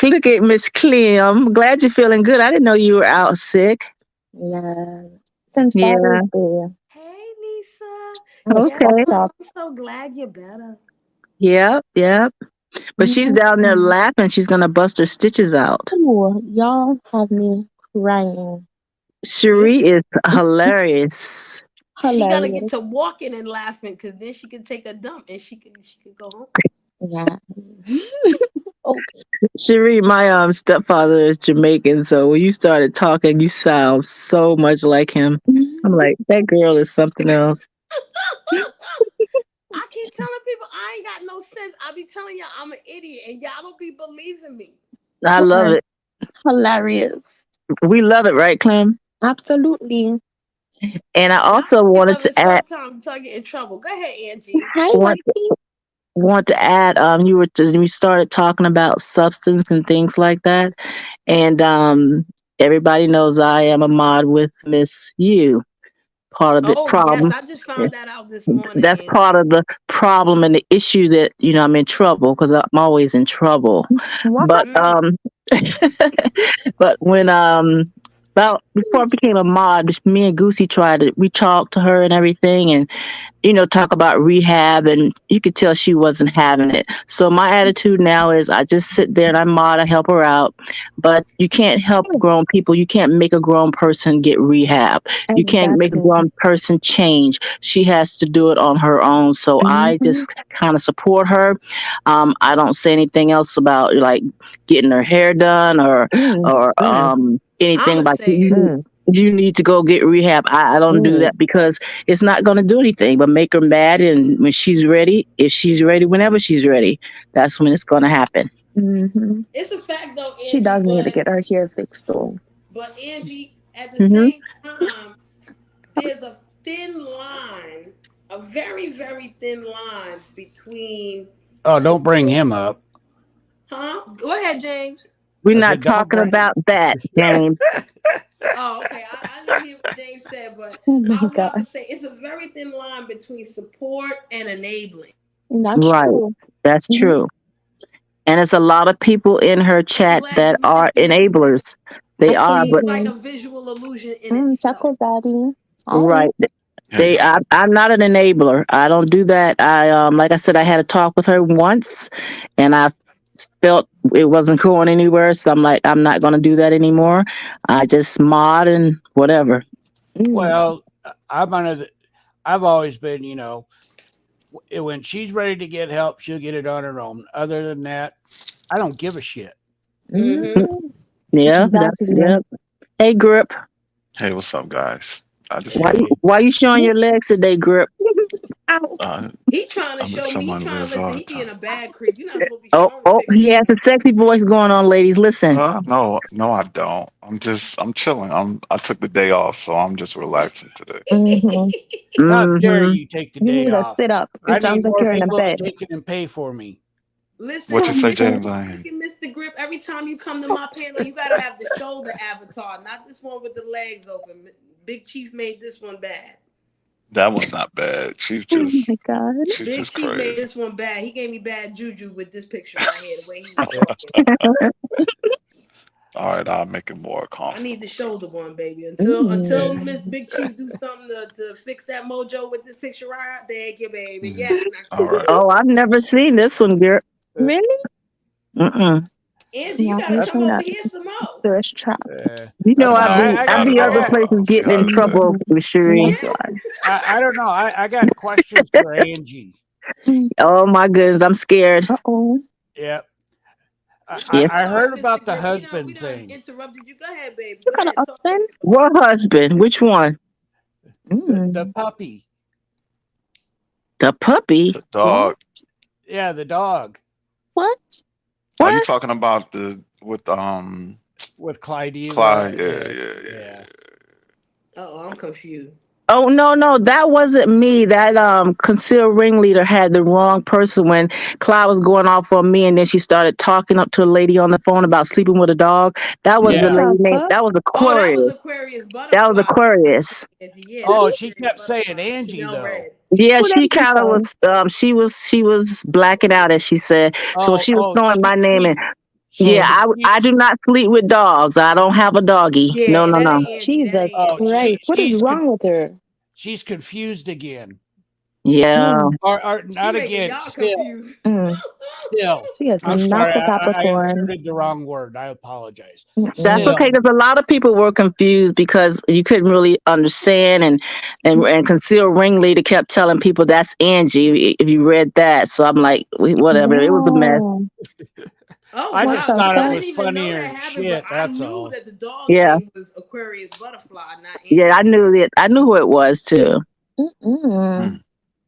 Look at Miss Clem. Glad you're feeling good. I didn't know you were out sick. Yeah. Since Yeah. Father's Day, Hey, Lisa. I was Yes, Okay. fucked ma'am. up. I'm so glad you're better. Yep. Yep. But she's You, down there laughing. She's gonna bust her stitches out. y'all have me crying. Listen, Cherie is hilarious. she gotta get Hilarious. to walking and laughing because then she can take a dump and she could go home. Yeah. Okay. Cherie, my stepfather is Jamaican, so when you started talking, you sound so much like him. I'm like, that girl is something else. I keep telling people I ain't got no sense. I be telling y'all I'm an idiot and y'all don't be believing me. I love it. Hilarious. We love it, right, Clem? Absolutely. And I Y'all also be wanted to loving add sometimes until I get in trouble. Go ahead, Angie. Hi, want Wendy. want to add we started talking about substance and things like that. And everybody knows I am a mod with Miss U. part of the Oh yes, problem. I just found that out this morning, That's part Angie. of the problem and the issue that I'm in trouble because I'm always in trouble. What But Mm. but when about before I happened? became a mod, me and Goosey tried to we talked to her and everything, and talk about rehab, and you could tell she wasn't having it. So my attitude now is I just sit there and I mod, I help her out. But you can't help grown people. You can't make a grown person get rehab. You can't make a Exactly. grown person change. She has to do it on her own. So I Mm-hmm. just kind of support her. I don't say anything else about like getting her hair done or Mm, or mm, anything I'ma about say it. mm, you need to go get rehab. I don't do mm, that because it's not going to do anything but make her mad. And when she's ready, if she's ready, whenever she's ready, that's when it's going to happen. mm-hmm. It's a fact though, She Angie, does need to get her hair fixed though. but Angie, at the Hmm. same time, there's a thin line, a very, very thin line between Oh, don't bring him support. up. Huh? Go ahead, James. We're I not said, don't talking bring. about that, James. Oh, okay. I didn't hear what James said, but Oh my I was about to God. say it's a very thin line between support and enabling. That's Right. true. That's Mm-hmm. true. And it's a lot of people in her I'm chat glad that you are mentioned it. enablers. They It are, but seems like a Absolutely. visual illusion in itself. Taco Daddy. Oh. right. Hey y'all. I'm not an enabler. I don't do that. I like I said, I had a talk with her once, and I felt it wasn't going anywhere. So I'm like, I'm not going to do that anymore. I just mod and whatever. Mm, Well, I'm under the. I've always been, when she's ready to get help, she'll get it on her own. Other than that, I don't give a shit. Mm-hmm. mm, Yeah, that's exactly. yeah. Hey, Grip, Hey, what's up, guys? I just why came. you Hey, why you showing your legs today, Grip? Ow. Uh, He trying to I'm gonna show show me. He my trying to lives all listen. the He being time. a bad creep. You're not supposed to be Oh, showing oh, he pictures. has a sexy voice going on, ladies. Listen. No, no, I don't. I'm chilling. I took the day off, so I'm just relaxing today. Mm-hmm. how dare Mm-hmm. you take the You day need to off? sit up. I It need sounds like more you're in a people to bed. take it and pay for me. Listen, What Oh you my say, listen, God. James? I ain't. listen, Mr. Grip. Every time you come to my panel, you gotta have the shoulder avatar, not this one with the legs open. Big Chief made this one bad. That one's not bad. Oh my God. She's Big just Chief made crazy. this one bad. He gave me bad juju with this picture right here, the way he was Yeah. talking. All right, I'll make it more I need the comfortable for you. shoulder one, baby. Until Yeah. Miss Mm. Big Chief do something to fix that mojo with this picture right out. Thank you, baby. Yes, now All right. Oh, I've never seen this one, girl. Uh, Really? Mm-mm. Angie, you Yeah, gotta I'm That's, come saying over that here some more. thirst trap. You know, I don't know. Nah, I not be at other all. places See getting how in I do that? trouble Mm. with Oh Cherie. Yes. God. I don't know. I got questions for Angie. Mm. Oh my goodness, I'm scared. Uh-oh. Yeah. Yes. I'm I sorry, heard Mr. about the Grip. We husband done thing. interrupted you. Go ahead, baby. You Go got a ahead. Talk to husband? me. What husband? Which one? The Mm. puppy. The puppy? The What? dog. Yeah, the dog What? Are you What? talking about the with with Clyde. Clyde? Yeah, yeah, yeah. Yeah. Oh, I'm confused. Oh no, no, that wasn't me. That concealed ringleader had the wrong person when Clyde was going off on me, and then she started talking up to a lady on the phone about sleeping with a dog. That was the What Yeah. lady the name. fuck? That was Oh, that was Aquarius. Aquarius That was Butterfly. Aquarius. Yeah, that Oh, was she Aquarius kept saying Butterfly. Angie Chanel though. Red. Yeah, Who that she be kind of was. saying? She was blacking out, as she said. So Oh, she was oh, throwing my name in. she's Yeah, Oh, I confused. do not sleep with dogs. I don't have a doggy. No, Yeah, no, that no. ain't Angie. That Jesus ain't Oh, Angie. Christ. What is wrong with her? she's confused again. Yeah. Mm, Or She not making again. y'all Still, confused. mm. still. She is I'm sorry. not a I Capricorn. inserted the wrong word. I apologize. That's Mm-mm. okay Still. because a lot of people were confused because you couldn't really understand, and concealed ringleader kept telling people that's Angie if you read that. So I'm like, whatever. It was a mess. No. Oh I What wow! just the See, thought it I fuck? didn't was even know funnier that than happened, but shit. I That's knew all. that the dog Yeah, name was Aquarius Butterfly, not yeah. I Angie. knew it. I knew who it was too. Mm-mm. Hmm.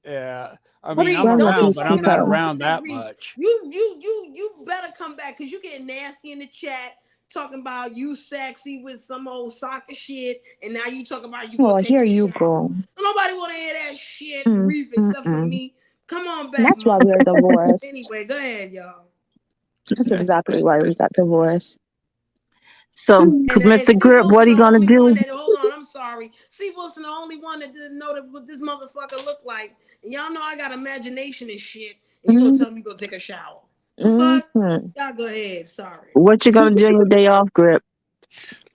Yeah. I mean, What's I'm Bree, wrong with don't be around, these but I'm talking not out of people? around listen, that Bree. much. You better come back because you getting nasty in the chat talking about you sexy with some old soccer shit, and now you talking about you gonna Oh, take here a you shower. go. Nobody wanna hear that shit, Mm, Reef, mm, except for mm. me. Come on back, That's why mom. we're divorced. Anyway, go ahead, y'all. That's exactly why we got divorced. So, Mm. And Mr. see, Grip, Wilson what are the you gonna only one do? that hold on. I'm sorry. See, Wilson, the only one that didn't know that what this motherfucker looked like. And y'all know I got imagination and shit. And you gonna tell me go take a shower. The fuck? Y'all go ahead. Sorry. What you gonna do on your day off, Grip?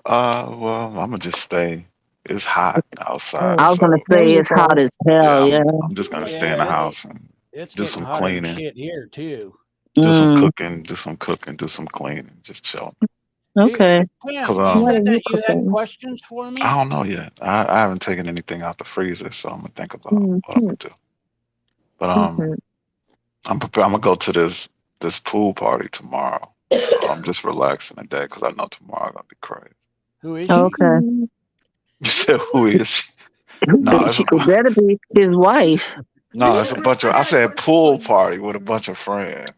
Well, I'm gonna just stay. It's hot outside, I was gonna so say it's hot as yeah, hell. Yeah. I'm just gonna stay in the Yeah, house and it's do getting some hotter than cleaning, shit here too. do some Mm, cooking, do some cooking, do some cleaning, just chill. okay. Tim, Cause you What are said you that you had cooking? questions for I me. don't know yet. I haven't taken anything out the freezer, so I'm gonna think about what I'm Mm-hmm. gonna do. But Mm-hmm. I'm prepared. I'm gonna go to this pool party tomorrow, so I'm just relaxing today because I know tomorrow gonna be crazy. Who is she? Okay. You said who is she? No, it's She a better be his wife. no, Mr. it's a Grip, bunch I of. I got a said question for pool you, party Mr. with a Grip. bunch of friends.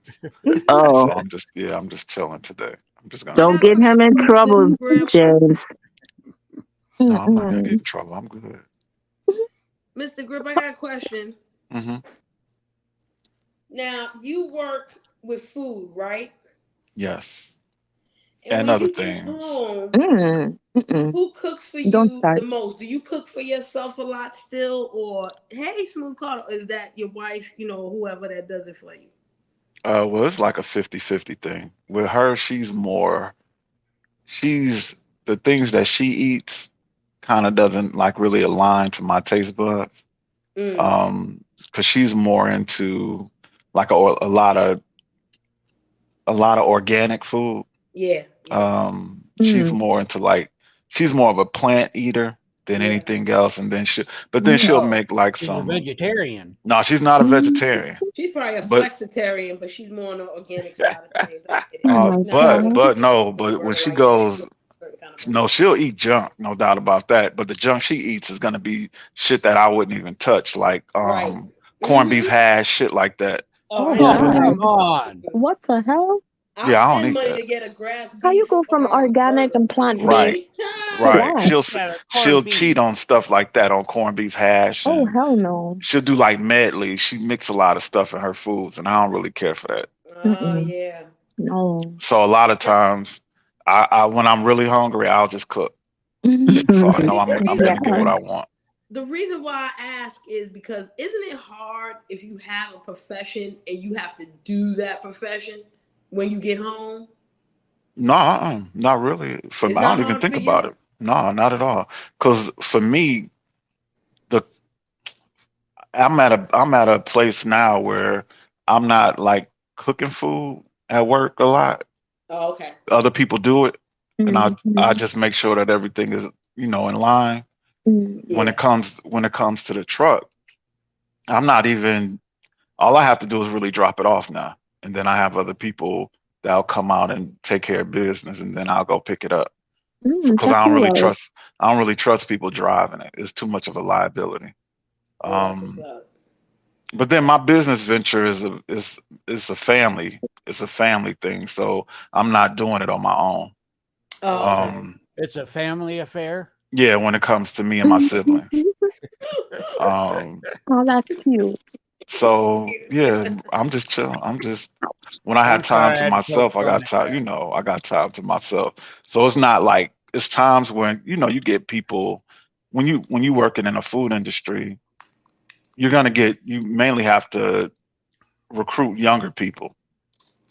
Oh, So I'm just chilling today. I'm just I gonna. don't got a get him question in for you, trouble, Mr. Grip. James. No, I'm not gonna get Mm-mm. in trouble. I'm good. Mr. Grip, I got a question. Hmm. Now, you work with food, right? Yes, And and when other you get things. home, Mm-mm. who cooks for Don't you the start. most? Do you cook for yourself a lot still? Or, hey, Smooth Carter, is that your wife, whoever that does it for you? Well, it's like a 50-50 thing. With her, she's the things that she eats kind of doesn't like really align to my taste buds. Mm, Because she's more into like a lot of organic food. yeah, yeah, She's Mm. more into like she's more of a plant eater than yeah. anything else, and then she'll Mm. Oh, make like She's a some. vegetarian. No, she's not a vegetarian, she's probably a but flexitarian, but she's more on the organic side of things. I get it. Oh my Not but God. really but vegan, no, but but when word she like that. She's goes, a certain kind of no, she'll eat junk, no doubt about that. But the junk she eats is gonna be shit that I wouldn't even touch, like right. corned beef Mm-hmm. hash, shit like that. Oh, Oh I ain't Oh, trying God. come to. on. What the hell? I'll Yeah, I don't spend eat money that. to get a grass How you beef go from organic burger. and You Right, feel plant-based me? to right. that? Yeah, the She'll corned cheat beef. on stuff like that on corned beef hash, Oh, and hell no. she'll do like medley. She mix a lot of stuff in her foods, and I don't really care for that. Oh Mm-mm. yeah. No. So a lot of Now, times, I when I'm really hungry, I'll just cook. So I know see, the I'm reason gonna get Yeah. what I want. the reason why I ask is because isn't it hard if you have a profession and you have to do that profession when you get home? No, not really. It's I not don't even hard for think about you. it. No, not at all. Because for me, the I'm at a place now where I'm not like cooking food at work a lot. Oh, okay. Other people do it, and I Mm-hmm. just make sure that everything is in line. Mm. Yeah. When it comes to the truck, I'm not even. All I have to do is really drop it off now, and then I have other people that'll come out and take care of business, and then I'll go pick it up. Because That's well. I don't really trust people driving it. It's too much of a liability. Yeah, that's what's Um, up. but then my business venture is a family. It's a family thing, so I'm not doing it on my own. Oh, okay. Um, It's a family affair. yeah, when it comes to me and my siblings. Um, Oh, that's cute. so yeah, I'm just chilling. When I had I'm time sorry to I had to poke myself, I fun got at time. that. I got time to myself. So it's not like it's times when you get people when you working in a food industry, you mainly have to recruit younger people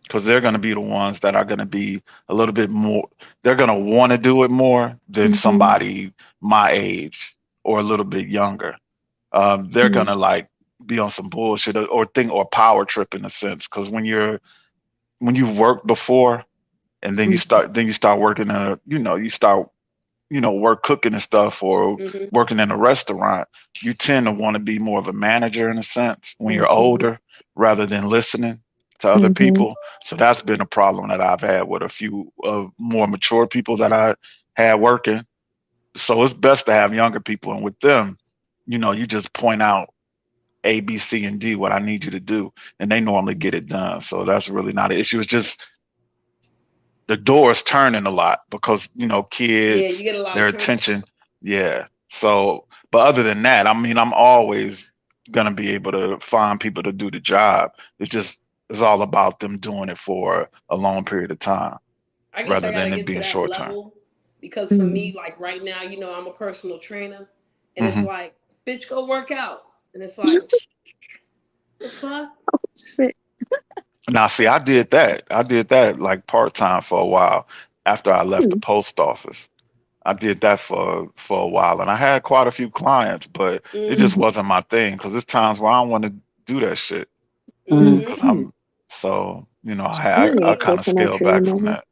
because they're going to be the ones that are going to be a little bit more. They're going to want to do it more than Mm-hmm. somebody my age or a little bit younger. They're Mm-hmm. gonna like be on some bullshit or think or power trip in a sense because when you've worked before and then you start working you start work cooking and stuff or Mm-hmm. working in a restaurant, you tend to want to be more of a manager in a sense when you're Mm-hmm. older rather than listening to other Mm-hmm. people. So that's been a problem that I've had with a few more mature people that I had working. So it's best to have younger people, and with them, you just point out A, B, C, and D what I need you to do, and they normally get it done. So that's really not an issue. It's just the door is turning a lot because Yeah, you kids, get a lot their of turnover. attention. Yeah. So, but other than that, I mean, I'm always gonna be able to find people to do the job. It's all about them doing it for a long period of time I guess I rather gotta than it get to being that short term. level Because for me, like right now, you know, I'm a personal trainer, and it's Mhm. like, bitch, go work out, and it's like, the fuck. Shit. Now, see, I did that. I did that like part time for a while after I left the post office. I did that for a while, and I had quite a few clients, but it just Mm-hmm. wasn't my thing. Because there's times where I don't want to do that shit. Mm. Mm-hmm. Because I'm so I I need kind of personal scaled back from trainer. that.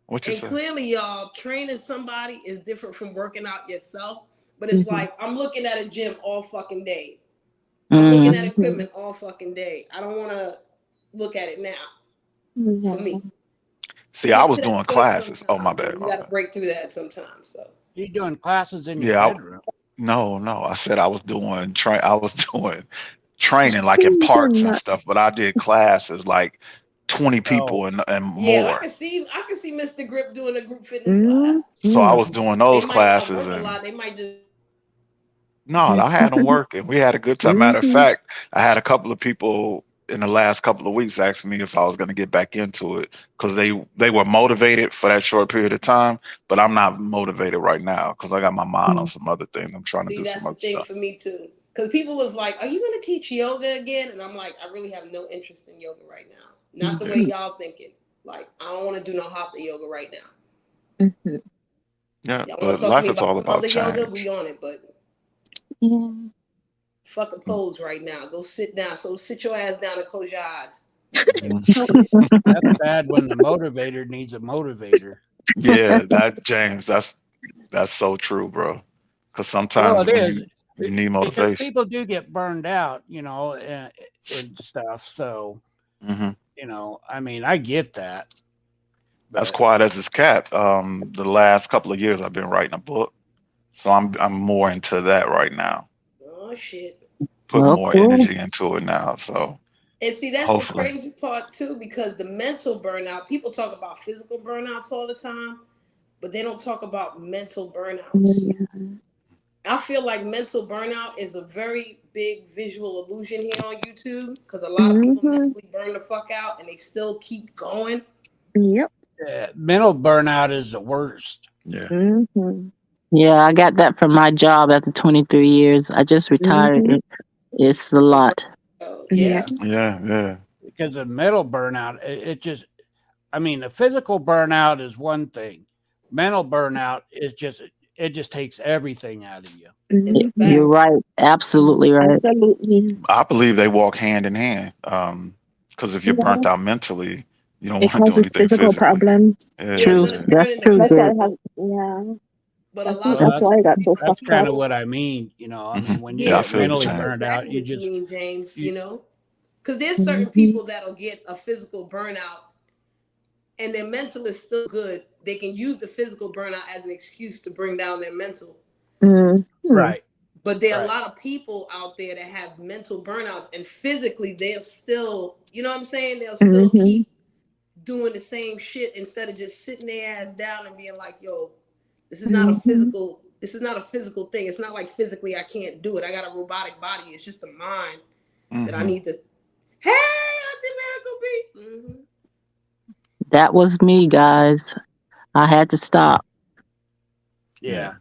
What you And say? clearly, y'all, training somebody is different from working out yourself. But it's Mm-hmm. like I'm looking at a gym all fucking day. I'm looking Mm. at Mm-hmm. equipment all fucking day. I don't want to look at it now. For Yeah. me, See, it I gets was to doing that point classes. Oh, my sometimes, bad, and you my got to bad. break through that sometimes. So You're doing classes in your Yeah, bedroom. no. I said I was doing I was doing training like in Please do parks and not. stuff, but I did classes like 20 Oh, people and yeah, I more. can see Mr. Grip doing a group fitness class. So I Mm-hmm. was doing They those might not classes work a and lot. They might just no, I had them working. We had a good time. Matter of Mm-hmm. fact, I had a couple of people in the last couple of weeks ask me if I was going to get back into it because they were motivated for that short period of time, but I'm not motivated right now because I got my mind on some other things. I'm trying to see. do some That's the other thing stuff. for me too. Because people was like, "Are you going to teach yoga again?" And I'm like, "I really have no interest in yoga right now. Not the Yeah, way y'all thinking. Like, I don't want to do no hatha yoga right now. Mm-hmm. yeah. Y'all want But to talk to life me is about all some about other yoga? We change. on it, but Yeah. fuck a pose right now. Go sit down. So sit your ass down and close your eyes. that's bad when the motivator needs a motivator. Yeah, that James, that's so true, bro. Because Well, sometimes it when is you need because motivation. people do get burned out, and stuff. So, Hmm. I mean, I get that, As but quiet as it's kept, the last couple of years I've been writing a book, so I'm more into that right now. Oh shit. Putting Well, more cool. energy into it now. So And see, that's the hopefully, crazy part too, because the mental burnout, people talk about physical burnouts all the time, but they don't talk about mental burnouts. Yeah. I feel like mental burnout is a very big visual illusion here on YouTube because a lot of people Mm-hmm. mentally burn the fuck out and they still keep going. Yep. mental burnout is the worst. yeah. Mm-hmm. Yeah, I got that from my job after 23 years. I just retired. Mm-hmm. It's a The burn, lot. Yeah. yeah. Yeah. Because the mental burnout, it just, I mean, the physical burnout is one thing. Mental burnout is just, it just takes everything out of you. It's a Mm-hmm. You're fact. right. Absolutely right. Absolutely. I believe they walk hand in hand. Because if you're Yeah. burnt out mentally, you don't It want to do causes anything physical physically. problems. Yeah, it's Yeah, True. gonna yeah. turn That's into true, That's why I Greg. have. physical. Yeah. But a That's lot Well, of that's that's why I got so that's fucked kind up. of people, what I mean. I Hmm. mean, when you Yeah, I yeah, get feel you, mentally I know James. burned out, exactly you what you just, mean, James. you, Because there's certain Mm-hmm. people that'll get a physical burnout and their mental is still good. They can use the physical burnout as an excuse to bring down their mental. Mm-hmm. right, But there are a right. lot of people out there that have mental burnouts and physically they'll still, you know what I'm saying? They'll still Mm-hmm. keep doing the same shit instead of just sitting their ass down and being like, yo, Mm-hmm. this is not a physical thing. It's not like physically I can't do it. I got a robotic body. It's just the mind that I Hmm. need to, hey, Auntie Miracle B. Mm-hmm. That was me, guys. I had to stop. Yeah. Yeah.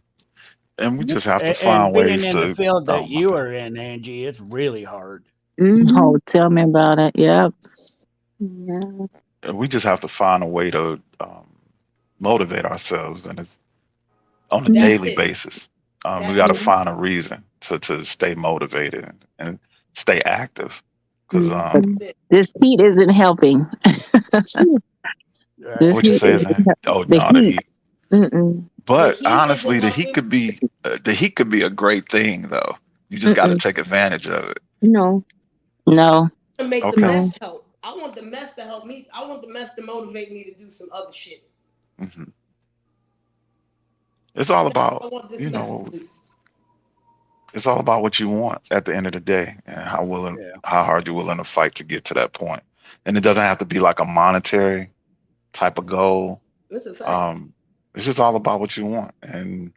And we just have to And find being ways in the to, field that oh my you bad. are in, Angie, it's really hard. Mm-hmm. Oh, tell me about it. Yep. Yeah. And we just have to find a way to motivate ourselves, and it's on a That's daily Mm-hmm. it. basis. We That's got to it. find a reason to stay motivated and stay active. Because But Mm-hmm. That's it. this heat isn't helping. Right. This what you heat say is is that? Oh the no, the heat. heat. Mm-mm. The But heat isn't honestly, helping. the heat could be a great thing though. You just got to Mm-mm. take advantage of it. No. No. To make the Okay. No. mess help. I want the mess to help me. I want the mess to motivate me to do some other shit. Hmm. It's all That's about what I want this you mess know to do. it's all about what you want at the end of the day and Yeah. how hard you're willing to fight to get to that point. And it doesn't have to be like a monetary type of goal. That's a fact. Um, it's just all about what you want. And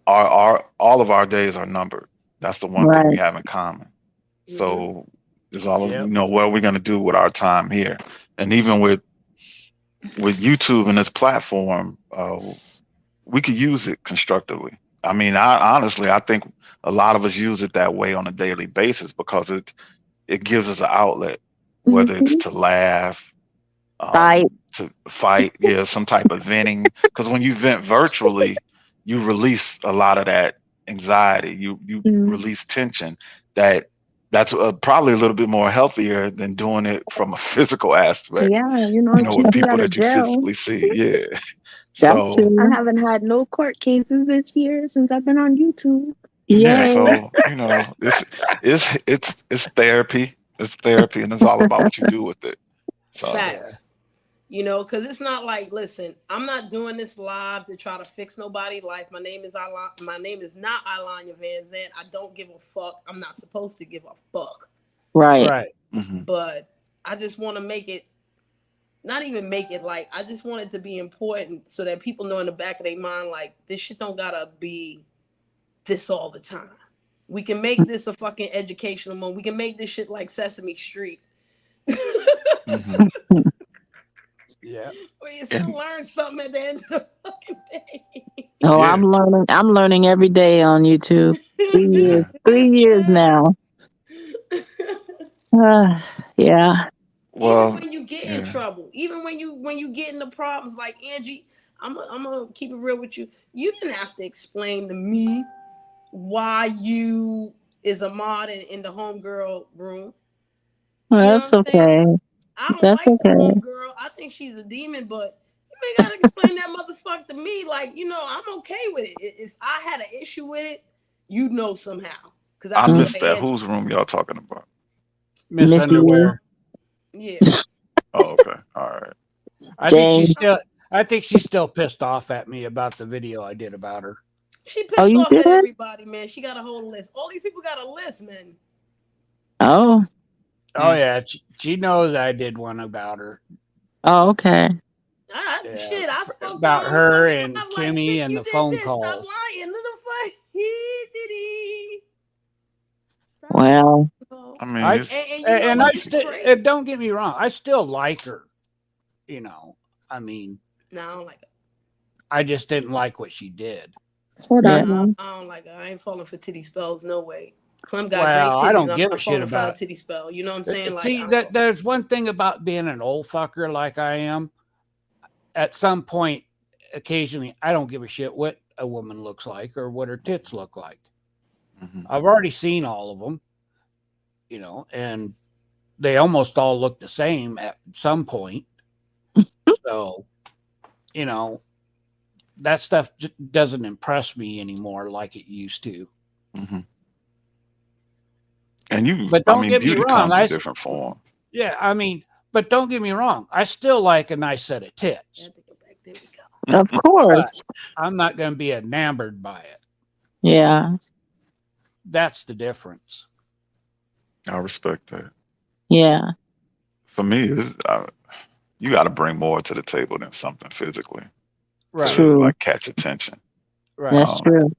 our all of our days are numbered. That's the one thing we Right. have in common. Mm-hmm. So it's all Yep. what are we going to do with our time here? And even with YouTube and this platform, we could use it constructively. I mean, I think a lot of us use it that way on a daily basis because it gives us an outlet, whether it's Mhm. to laugh, Fight. to fight, yeah, some type of venting. Because when you vent virtually, you release a lot of that anxiety. You Mm. release tension. That's probably a little bit more healthier than doing it from a physical aspect. Yeah, You it know, with keeps you people out of that you jail. physically see. Yeah. That's So I true. haven't had no court cases this year since I've been on YouTube. yeah, Yay. so it's therapy. It's therapy, and it's all about what you do with it. So Yeah. Facts. You know, because it's not like, listen, I'm not doing this live to try to fix nobody's life. My name is not Ilanya Van Zant. I don't give a fuck. I'm not supposed to give a fuck. Right. Right. mhm, But I just want to make it, not even make it like, I just want it to be important so that people know in the back of their mind, like, this shit don't gotta be this all the time. We can make this a fucking educational moment. We can make this shit like Sesame Street. mhm. Yeah. Where you still And learn something at the end of the fucking day. Oh, yeah, I'm learning every day on YouTube. 3 years. yeah. 3 years now. Yeah. Even Well, when you get in yeah. trouble, even when you get into problems, like Angie, I'm gonna keep it real with you. You didn't have to explain to me why you is a mod in the homegirl room. Well, You know what that's I'm saying? okay. I don't That's like the okay. homegirl. I think she's a demon, but you may gotta explain that motherfucker to me. Like, I'm okay with it. If I had an issue with it, you'd know somehow. Cause I I'd go Mm, missed to that. Angie. Whose room y'all talking about? Miss Miss you, Underwear. Yeah. Oh, okay. All right. I think Jane. she's still pissed off at me about the video I did about her. She Oh, pissed you off did? at everybody, man. She got a whole list. All these people got a list, man. Oh. Oh yeah, she knows I did one about her. Oh, okay. Yeah, Shit, I spoke to her about on her fucking and live like, Kimmy chick, and you the did phone this. Stop calls. lying. Little fuck. He did he. Stop Well, lying. I mean, I it's And you know and what? I It's still crazy. don't get me wrong, I still like her. You know, I mean, No, I don't like it. I just didn't like what she did. Hold yeah. on. No, I don't like it. I ain't falling for titty spells. No way. Clem got great Well, I titties. don't I'm give a not shit falling for a about. titty spell. You know what I'm saying? Like, See, that there's one thing about being an old fucker like I am. At some point, occasionally, I don't give a shit what a woman looks like or what her tits look like. mhm. I've already seen all of them, and they almost all look the same at some point. So, that stuff doesn't impress me anymore like it used to. Mhm. And But I don't mean, get me beauty wrong, comes in different forms. but don't get me wrong, I still like a nice set of I tits, have to go back. There we go. Of but course. I'm not going to be enamored by it. Yeah. That's the difference. I respect that. Yeah. For me, you got to bring more to the table than something physically Right, to True. like catch attention. right. That's Um, true.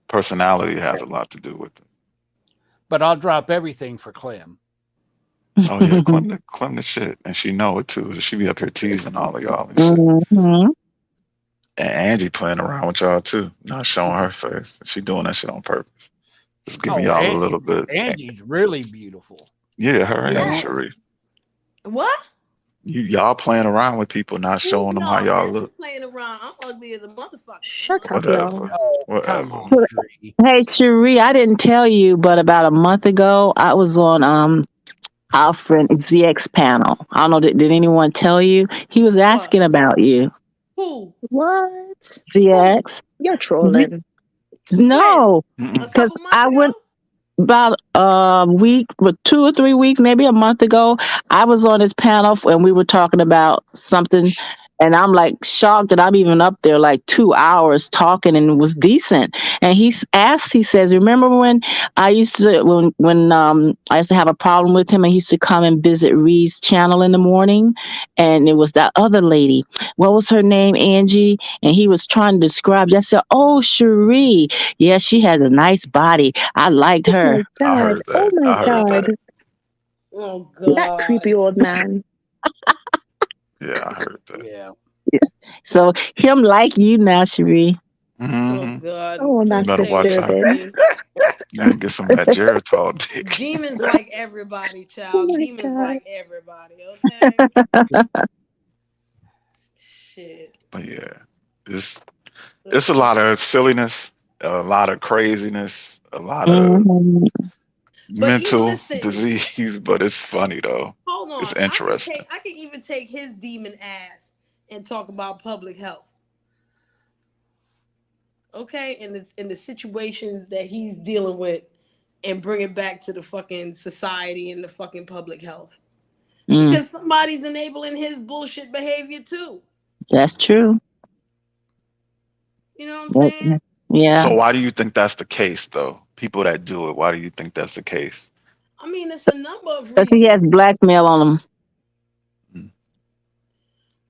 Personality has a lot to do with it. But I'll drop everything for Clem. Oh yeah, Clem the shit, and she know it too. She be up here teasing all of y'all and shit. Hmm. And Angie playing around with y'all too, not showing her face. She doing that shit on purpose. Just giving Oh, y'all a little bit. Angie's really beautiful. Yeah, her You and Yes. know, Cherie. What? Y'all playing around with people, not Who's showing them how y'all? y'all This look. is playing around. I'm ugly as a motherfucker. Shut up, y'all. Whatever. oh, come Whatever. on, Tree. Hey, Cherie, I didn't tell you, but about a month ago, I was on our friend ZX panel. I don't know, did anyone tell you? He was What? asking about you. Who? What? ZX? You're trolling. When? No, A Mm-mm. because couple months I ago? went about a week, but 2 or 3 weeks, maybe a month ago, I was on his panel and we were talking about something. And I'm like shocked that I'm even up there like 2 hours talking and it was decent. And he says, remember when I used to, when I used to have a problem with him and he used to come and visit Reed's channel in the morning. And it was that other lady. What was her name? Angie. And he was trying to describe, I said, oh, Cherie. Yeah, she has a nice body. I liked Oh her. my I god. heard Oh that. my I heard god. that. Oh That God. creepy old man. Yeah, I heard that. Yeah. So him like you now, Cherie. Oh Hmm. God, Oh, You please that's better stay away watch out. from disturbing. me. You gonna get some of that Geritol dick. Demons like everybody, Oh child. my Demons god. like everybody. Okay. Shit. But yeah, it's a lot of silliness, a lot of craziness, a lot of Hmm. But even mental listen, disease, but it's funny though. hold It's on. interesting. I can even take his demon ass and talk about public health. Okay, in the situations that he's dealing with, and bring it back to the fucking society and the fucking public health. Mm, Because somebody's enabling his bullshit behavior too. that's true. You know what I'm Yep. saying? Yeah. So why do you think that's the case though? People that do it, why do you think that's the case? I mean, it's a number of Because he has reasons. blackmail on him. Mm.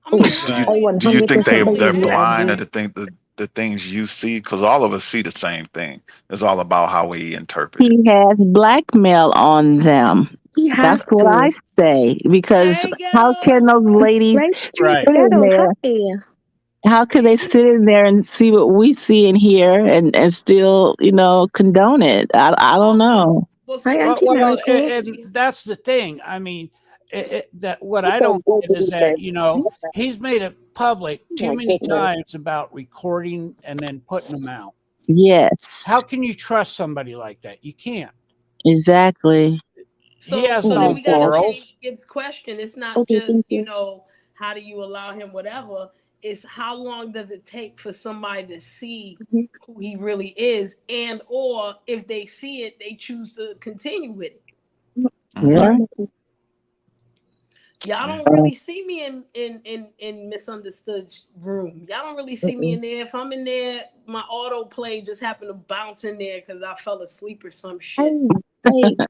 I Oh, mean, not I Right. only Do you think 100% not only they're believe you, that, blind to Angie. the things you see? Because all of us see the same thing. It's all about how we interpret it. He has blackmail on them. He has That's what I to. say. Because hey how can ghetto, those ladies Right street Right. sit in ghetto, there? hi. How can they Angie. sit in there and see what we see and hear and still, condone it? I don't Well, know. well, Hi, see, Well, Auntie well, Miracle. and Angie. that's the thing. I mean, that what I don't get is that he's made it public Oh too my many goodness. times about recording and then putting them out. Yes, How can you trust somebody like that? You can't. exactly. He has So then no we got to change morals. Gibbs' question. It's not Okay, just thank you. how do you allow him whatever. It's how long does it take for somebody to see Mhm. who he really is, and or if they see it, they choose to continue with it. Hmm. Yeah. Exactly. Y'all don't Uh, really see me in misunderstood room. Y'all don't really see me Mm-mm. in there. If I'm in there, my autoplay just happened to bounce in there because I fell asleep or some I, shit.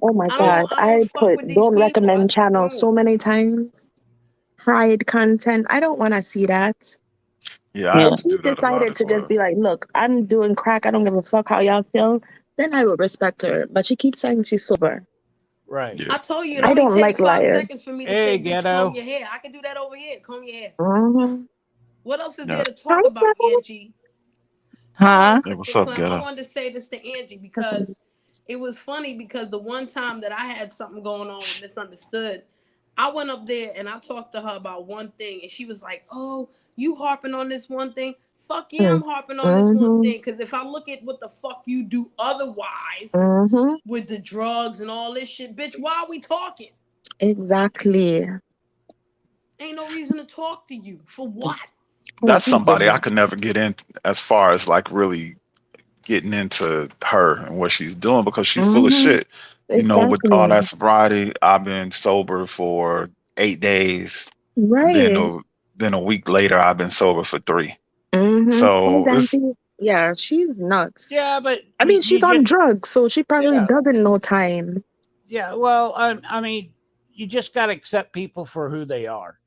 oh my yeah. God. I I don't fuck put with these don't people. I recommend just channel don't. so many times. Hide content. I don't want to see that. Yeah, I Yeah. If have to she do that a lot decided as to just well. be like, look, I'm doing crack, I don't give a fuck how y'all feel, then I would respect her. But she keeps saying she's sober. Right. Yeah, I told you it I yeah. only don't takes like 5 liars. seconds for me to Hey, say, bitch, comb ghetto. your hair. I can do that over here. Comb your hair. Mm-hmm. What else is Yeah. there to Hi, talk about, Grandma. Angie? Hold on Huh? one Hey, what's second, up, Clem. I ghetto? wanted to say this to Angie because it was funny because the one time that I had something going on with Misunderstood, I went up there and I talked to her about one thing, and she was like, "Oh, you harping on this one thing? Fuck yeah, I'm harping on this one Mm-hmm. thing. Because if I look at what the fuck you do otherwise Mm-hmm. with the drugs and all this shit, bitch, why are we talking? Exactly. Ain't no reason to talk to you. For what? Oh, That's he somebody I didn't. could never get in as far as like really getting into her and what she's doing because she's full of Mm-hmm. shit. With all Exactly. that sobriety, I've been sober for 8 days, and Right. then a week later, I've been sober for 3. Mm-hmm. So it's Auntie. Yeah, she's nuts. Yeah, but I mean, you she's on just drugs, so she probably yeah, doesn't know time. yeah. Well, I mean, you just got to accept people for who they are,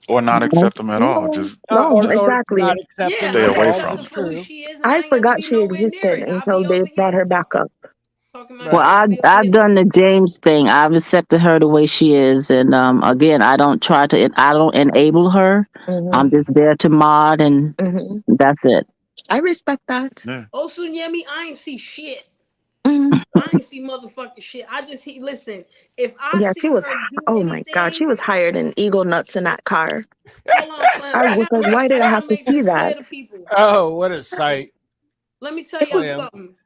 or not accept them at all. No, Just no, just or exactly. not accept Yeah, them stay I'm with gonna away all accept from her that's them. for who true. she is, and I I ain't got to forgot be she nowhere near existed it. I'll be until they over brought here her back up. talking my Well, shit. Right. I'll I be over here I've talking. done the James thing. I've accepted her the way she is, and again, I don't enable her. I'm Mm-hmm. just there to mod, and Mm-hmm. that's it. I respect that. Yeah. Oh, Sunyemi, I ain't see shit. Mm. I ain't see motherfucking shit. Listen. If I Yeah, she see was. her do Oh my God, she anything, was higher than Eagle Nuts in that car. hold on, Clem. I was like, why I did I have gotta to make see this that? clear to people. Oh, what a sight, Let me tell It y'all was. Clem. something.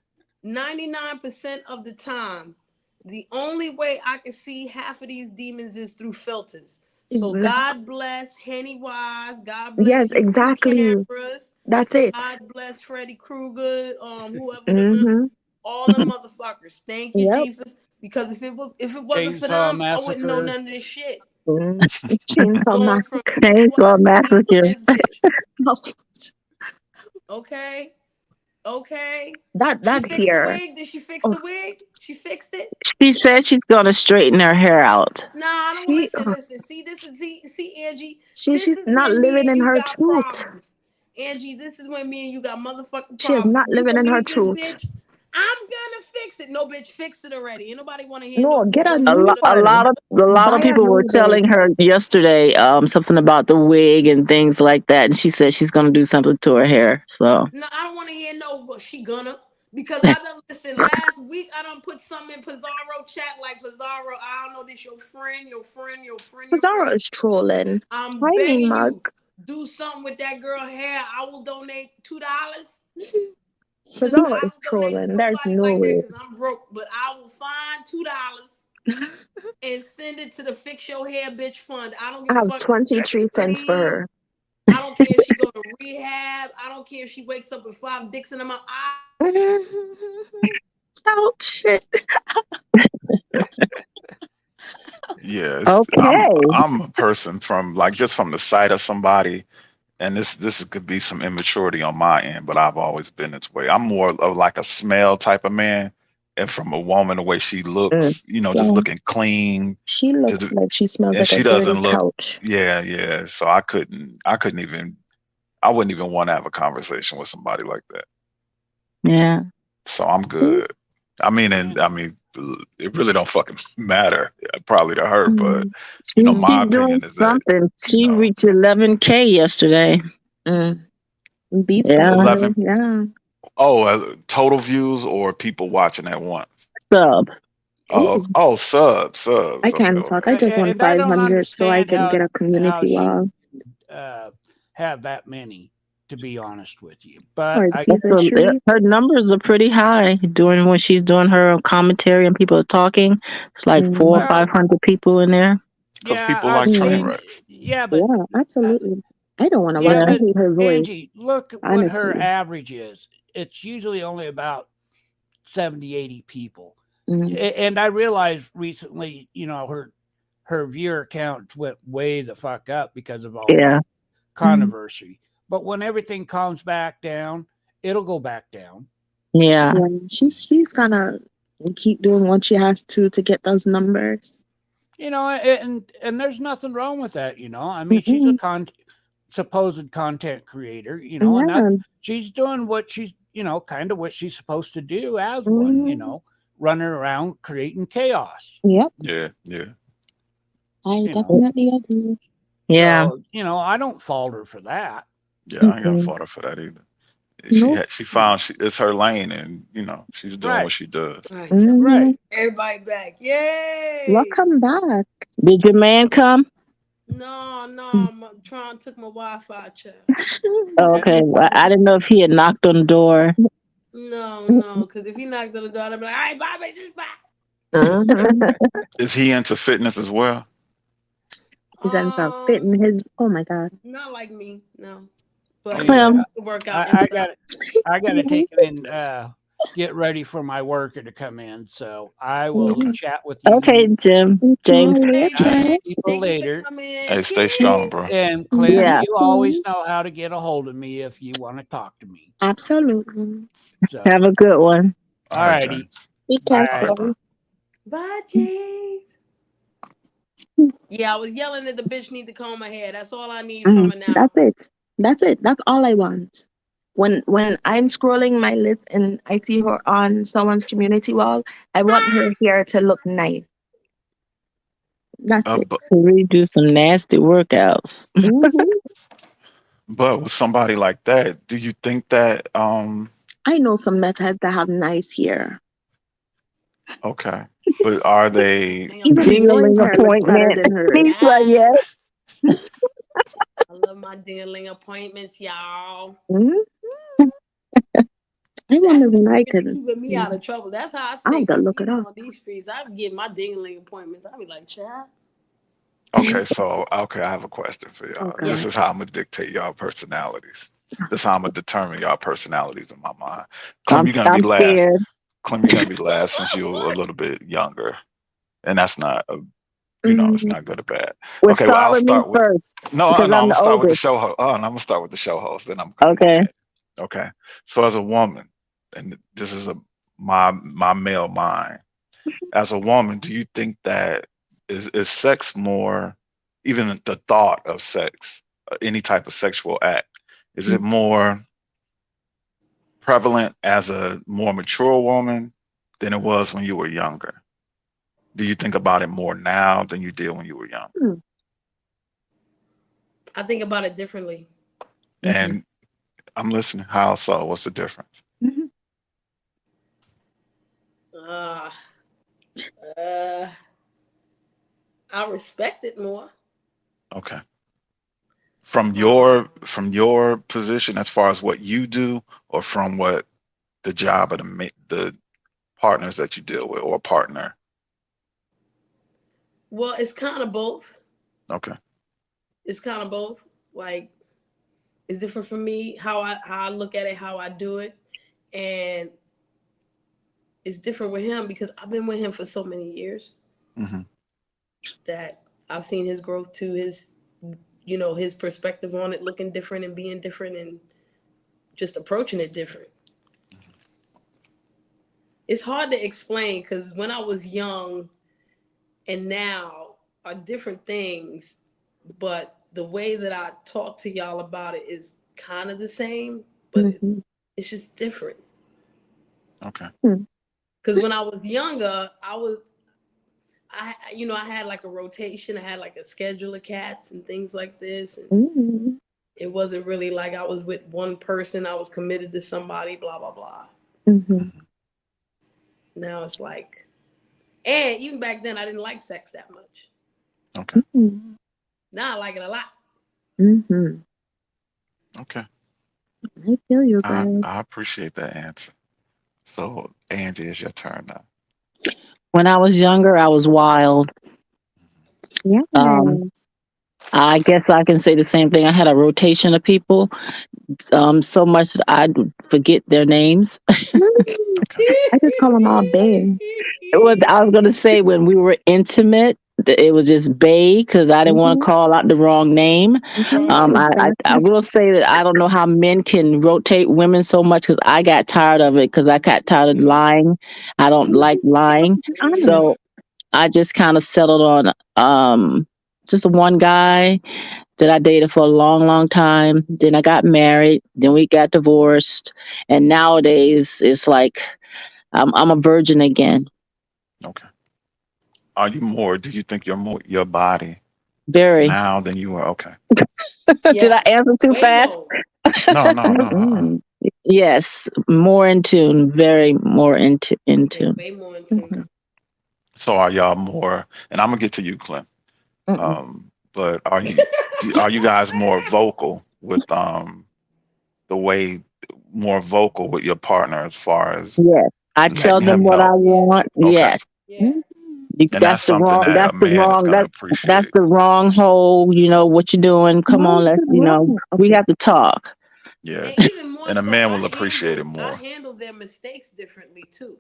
99% of the time, the only way I can see half of these demons is through filters. So God bless Henny Wise. God bless Yes, Unity exactly. Cameras. That's it. God bless Freddy Krueger. Whoever Mm-hmm. all the motherfuckers. Thank you, Yep. Jesus. Because if it wasn't for Chainsaw them, I wouldn't know Massacre. none of this shit. Mm. Chainsaw Going from Massacre. bitch wise Chainsaw to be Massacre. this bitch. Okay. Okay. She That fixed the here. wig. Did she fix Oh, the wig? She fixed it. She said she's gonna straighten her hair out. Nah, I don't she listen. Listen. See, this is see, Angie. she's This is not when me living and in you her got truth. problems. Angie, this is when me and you got motherfucking She is problems. not When you living in her believe this truth. bitch, I'm gonna fix it. No, bitch, fix it already. Ain't nobody want to hear No, no more. get a Let's A, get new lo- to the a point. one. lot of a lot of Buy a people were new telling wig. her yesterday something about the wig and things like that, and she said she's going to do something to her hair. So No, I don't want to hear no. But she gonna because I done listen. Last week I done put something in Pizarro chat like Pizarro. I don't know this your friend, your friend, your friend, your friend. Pizarro is trolling. I'm Hi, mean begging mug. you, do something with that girl hair. I will donate $2 to. Pizarro I is will donate to trolling. There's nobody no like that way. because I'm broke. But I will find $2 and send it to the Fix Your Hair Bitch Fund. I don't I give a have fuck. If she 23 cents for clean. her. I don't care if she go to rehab. I don't care if she wakes up with 5 dicks in her mouth. Oh, shit. Yeah, okay, I'm a person from like just from the sight of somebody, and this could be some immaturity on my end, but I've always been this way. I'm more of like a smell type of man, and from a woman, the way she mm, looks, just Yeah. looking clean, She looks just like she smells and like a she dirty doesn't look, couch. yeah, yeah. So I couldn't even, I wouldn't even want to have a conversation with somebody like that. yeah. So I'm Mm, good. I mean, it really don't fucking matter, probably to her, but mm, my She's doing opinion is that, something. you She know, reached 11K yesterday. mm. Beeps Yeah, on 11, her. Yeah. oh, total views or people watching at once. sub. Ooh. Oh, I subs. Okay, can't talk. I okay. just want And I don't 500 so I understand can get a how community she wall. uh, have that many, to be honest with you. Or But I That's Jesus Street. her numbers are pretty high doing when she's doing her commentary and people are talking. It's like four or Mm. five well, hundred people in there. Because yeah, people I've like train Mm. seen. wrecks. Yeah, but Yeah, uh, absolutely. I don't want to watch. yeah, Yeah, I but hate her voice, Angie, look at what her honestly. average is. It's usually only about 70, 80 people. Mm. And I realized recently, her viewer count went way the fuck up because of all yeah, the Mm. controversy. But when everything calms back down, it'll go back down. yeah. Yeah, she's gonna keep doing what she has to get those numbers. And there's nothing wrong with that. I mean, she's a Mm-mm. supposed content creator, and that Yeah. she's doing what she's, kind of what she's supposed to do as one, Mm. running around creating chaos, Yep. Yeah, yeah. I you know. definitely agree. Yeah. So, I don't fault her for that. Yeah, I ain't got to Mm-mm. fault her for that either. Nope. She found it's her lane, and she's doing what Right, she does. All right, y'all. Mm-hmm. right. Everybody back. Yay! Welcome back. Did your man come? No, I'm trying took my Wi-Fi check. And Okay. Well, I didn't know if he had knocked on the door. No, because if he knocked on the door, I'd be like, "All right, bye, bitch, bye." Mm-hmm. Is he into fitness as well? He's into fitting his. Oh my god. Not like me, no. But he anyway, Clem. likes to work out and I stuff. got to take it and get ready for my worker to come in. So I will Okay. chat with Okay, you James. Hey, Later. James, people thank you for later. Hey, coming. stay strong, bro. And Clem, You Yeah. you always too. know how to get a hold of me if you want to talk to me. Absolutely. So, Have a good one. All all right, righty. James. Be All Bye. right, bro. careful. Bye, James. Yeah, I was yelling that the bitch need to comb her hair. That's all I need from Mm. her now. That's it. That's it. That's all I want. When I'm scrolling my list and I see her on someone's community wall, I want her hair to look nice. That's it. But So we do some nasty workouts. Hmm. with somebody like that, do you think that I know some methods that have nice hair. okay, but are they Ding Even appointment. Lauren's Dingling hair looks better appointment. than hers. He's like, yes. Yes. I love my dingling appointments, y'all. Mhm. I That's wonder the when I secret to could. keeping me out of trouble. That's how I I stay have to look it convenient up. on these streets. I get my dingling appointments. I be like, child. okay? So okay, I have a question for Oh y'all. This God. is Yes. how I'm gonna dictate y'all personalities. This is how I'm gonna determine y'all personalities in my mind. Clem, I'm you're gonna be I'm last. scared. Clem, you're gonna be last since you're a little bit younger, and that's not it's Mm, not good or bad. Well, Okay, well start I'll with me start with first no, because no. I'm I'm gonna the start with the oldest. show host. Oh, no, I'm gonna start with the show host. Then I'm gonna go Okay. back. Okay. So as a woman, and this is my male mind. As a woman, do you think that is sex more, even the thought of sex, any type of sexual act, is it more prevalent as a more mature woman than it was when you were younger? Do you think about it more now than you did when you were young? Mm. I think about it differently. Mhm. And I'm listening. How so? What's the difference? Mhm. Uh, uh, I respect it more. Okay. Um, From your position as far as what you do, or from what the job of the partners that you deal with, or partner? well, it's kind of both. Okay. It's kind of both. Like it's different for me how I look at it, how I do it, and it's different with him because I've been with him for so many years Hmm. that I've seen his growth to his, his perspective on it looking different and being different and just approaching it different. It's hard to explain because when I was young and now are different things, but the way that I talk to y'all about it is kind of the same, but Mhm. it's just different. Okay. Mm. Because when I was younger, I had like a rotation. I had like a schedule of cats and things like this, and Mhm. it wasn't really like I was with one person. I was committed to somebody. Blah blah blah. Mhm. Hmm. Now it's like, and even back then, I didn't like sex that much. Okay. Mhm. Now I like it a lot. Mhm. Okay. I feel you, I Greg. I appreciate that answer. So Angie, it's your turn now. When I was younger, I was wild. Yes. Um, I guess I can say the same thing. I had a rotation of people, so much that I'd forget their names. Mm. Okay. I just call them all babe. I was gonna say when we were intimate, it was just Bay because I didn't want to Mhm. call out the wrong name. Right. I will say that I don't know how men can rotate women so much because I got tired of it because I got tired of lying. I don't like lying, Be honest. Mhm. so I just kind of settled on just one guy that I dated for a long, long time. Then I got married. Then we got divorced, and nowadays it's like I'm a virgin again. Okay. Are you more? Do you think you're more your body Very. now than you were? Okay. Did I Yes. answer too Way fast? more. No, no, no. Mm-mm. Yes, more in tune, very more in Yeah, tune. way more in Okay. tune. Mhm. So are y'all more? And I'm gonna get to you, Clem. Mm-mm. But are you guys more vocal with the way more vocal with your partner as far as Yes, I tell letting them him what I know? Yeah. want. Okay. Yes, Yeah. Mhm. And that's that's the something wrong. that a That's the man is wrong. gonna That's appreciate. the wrong hole. You know what you're doing. Come Why on, is let's. it wrong? We Okay. have to talk. Yeah. And even more And a so, man will appreciate it I more. handle their mistakes differently too.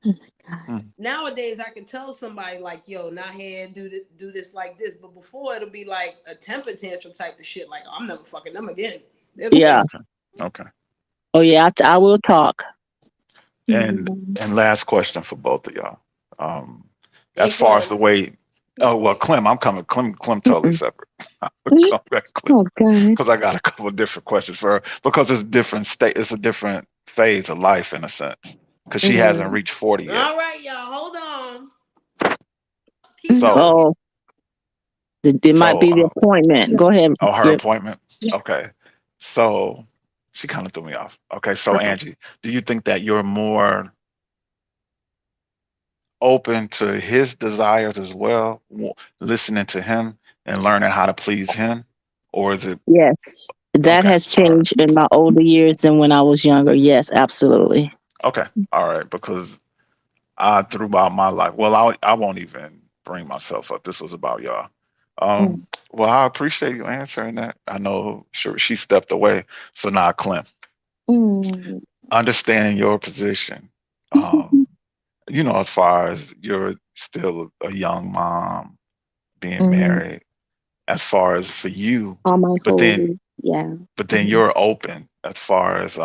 Oh my God. Mm, Nowadays, I can tell somebody like, "Yo, not here, do this like this." But before, it'll be like a temper tantrum type of shit. Like, oh, I'm never fucking them again. They're the Yeah. best. okay. Okay. Oh yeah. I will talk. And Mhm. last question for both of y'all. Um, as And far as the Clem, way, oh well, Clem, I'm coming. Clem, totally Mm-mm. separate. Mm. Come back, Clem, Oh God. because I got a couple of different questions for her because it's different state. It's a different phase of life in a sense because she hasn't Mm. reached 40 yet. all right, y'all, hold on. Keep Mm. So, talking. Oh, it might so, be the appointment. Go ahead. oh, her Yep. appointment. Yeah. Okay, so she kind of threw me off. Okay, so Uh-oh. Angie, do you think that you're more open to his desires as well, listening to him and learning how to please him, or is it Yes, that okay? has All right, changed in my older years than when I was younger. Yes, absolutely. okay, all right, because I throughout my life, well, I won't even bring myself up. This was about y'all. Mm. Well, I appreciate you answering that. I know sure she stepped away, so now Clem, Mm. understanding your position, as far as you're still a young mom being Mm. married, as far as for you, All my but then holy. Yeah. but then Mhm. you're open as far as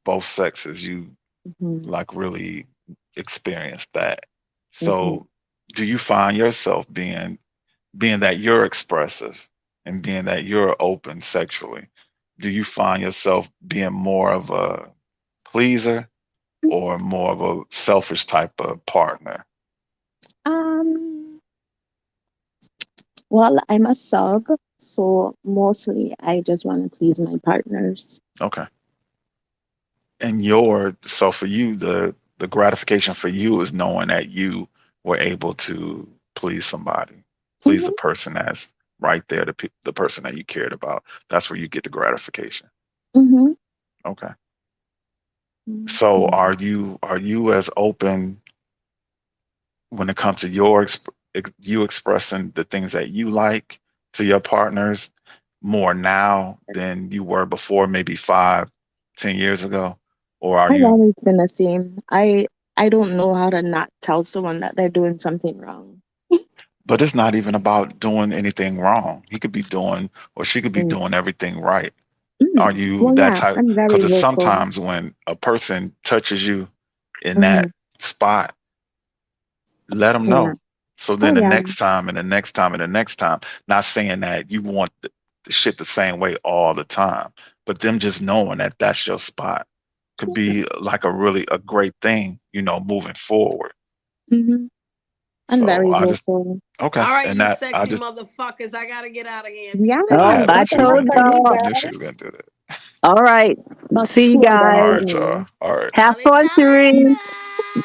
both sexes. You Mhm. like really experience that. Mhm. So do you find yourself being that you're expressive and being that you're open sexually? do you find yourself being more of a pleaser or more of a selfish type of partner? Um, well, I'm a sub, so mostly I just want to please my partners. Okay. And so for you, the gratification for you is knowing that you were able to please somebody, please the Mm-hmm, person that's right there, the person that you cared about. That's where you get the gratification. mm-hmm, Okay. So mm-hmm. are you as open when it comes to you expressing the things that you like to your partners more now than you were before, maybe 5, 10 years ago? Or are I've you, always been the same. I don't know how to not tell someone that they're doing something wrong. but it's not even about doing anything wrong. He could be doing, or she could be Mm. doing everything right. Are Mm. you Well, that yeah, type? I'm very Because it's vocal. sometimes when a person touches you in Mm-hmm. that spot, let them Yeah. know. So Oh, then the yeah. next time and the next time and the next time, not saying that you want the shit the same way all the time, but them just knowing that that's your spot could be like a great thing, moving forward. Mm-hmm. I'm So very I just, vocal. okay. All right, And you that, I sexy just, motherfuckers. I gotta get out of here and be Yeah, I Oh, sexy. had a I feeling she was told going to whenever do you that. y'all. I knew guys, she was going to do that. All right. but See you sure, All that's guys. for right, y'all. me. All right. Have I'll hit fun, Cherie.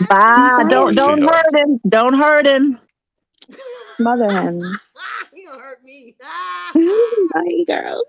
Bye. All Bye. right. See Don't y'all. hurt him. Don't hurt him. y'all later. Smother him. You gonna hurt me. Bye, girl.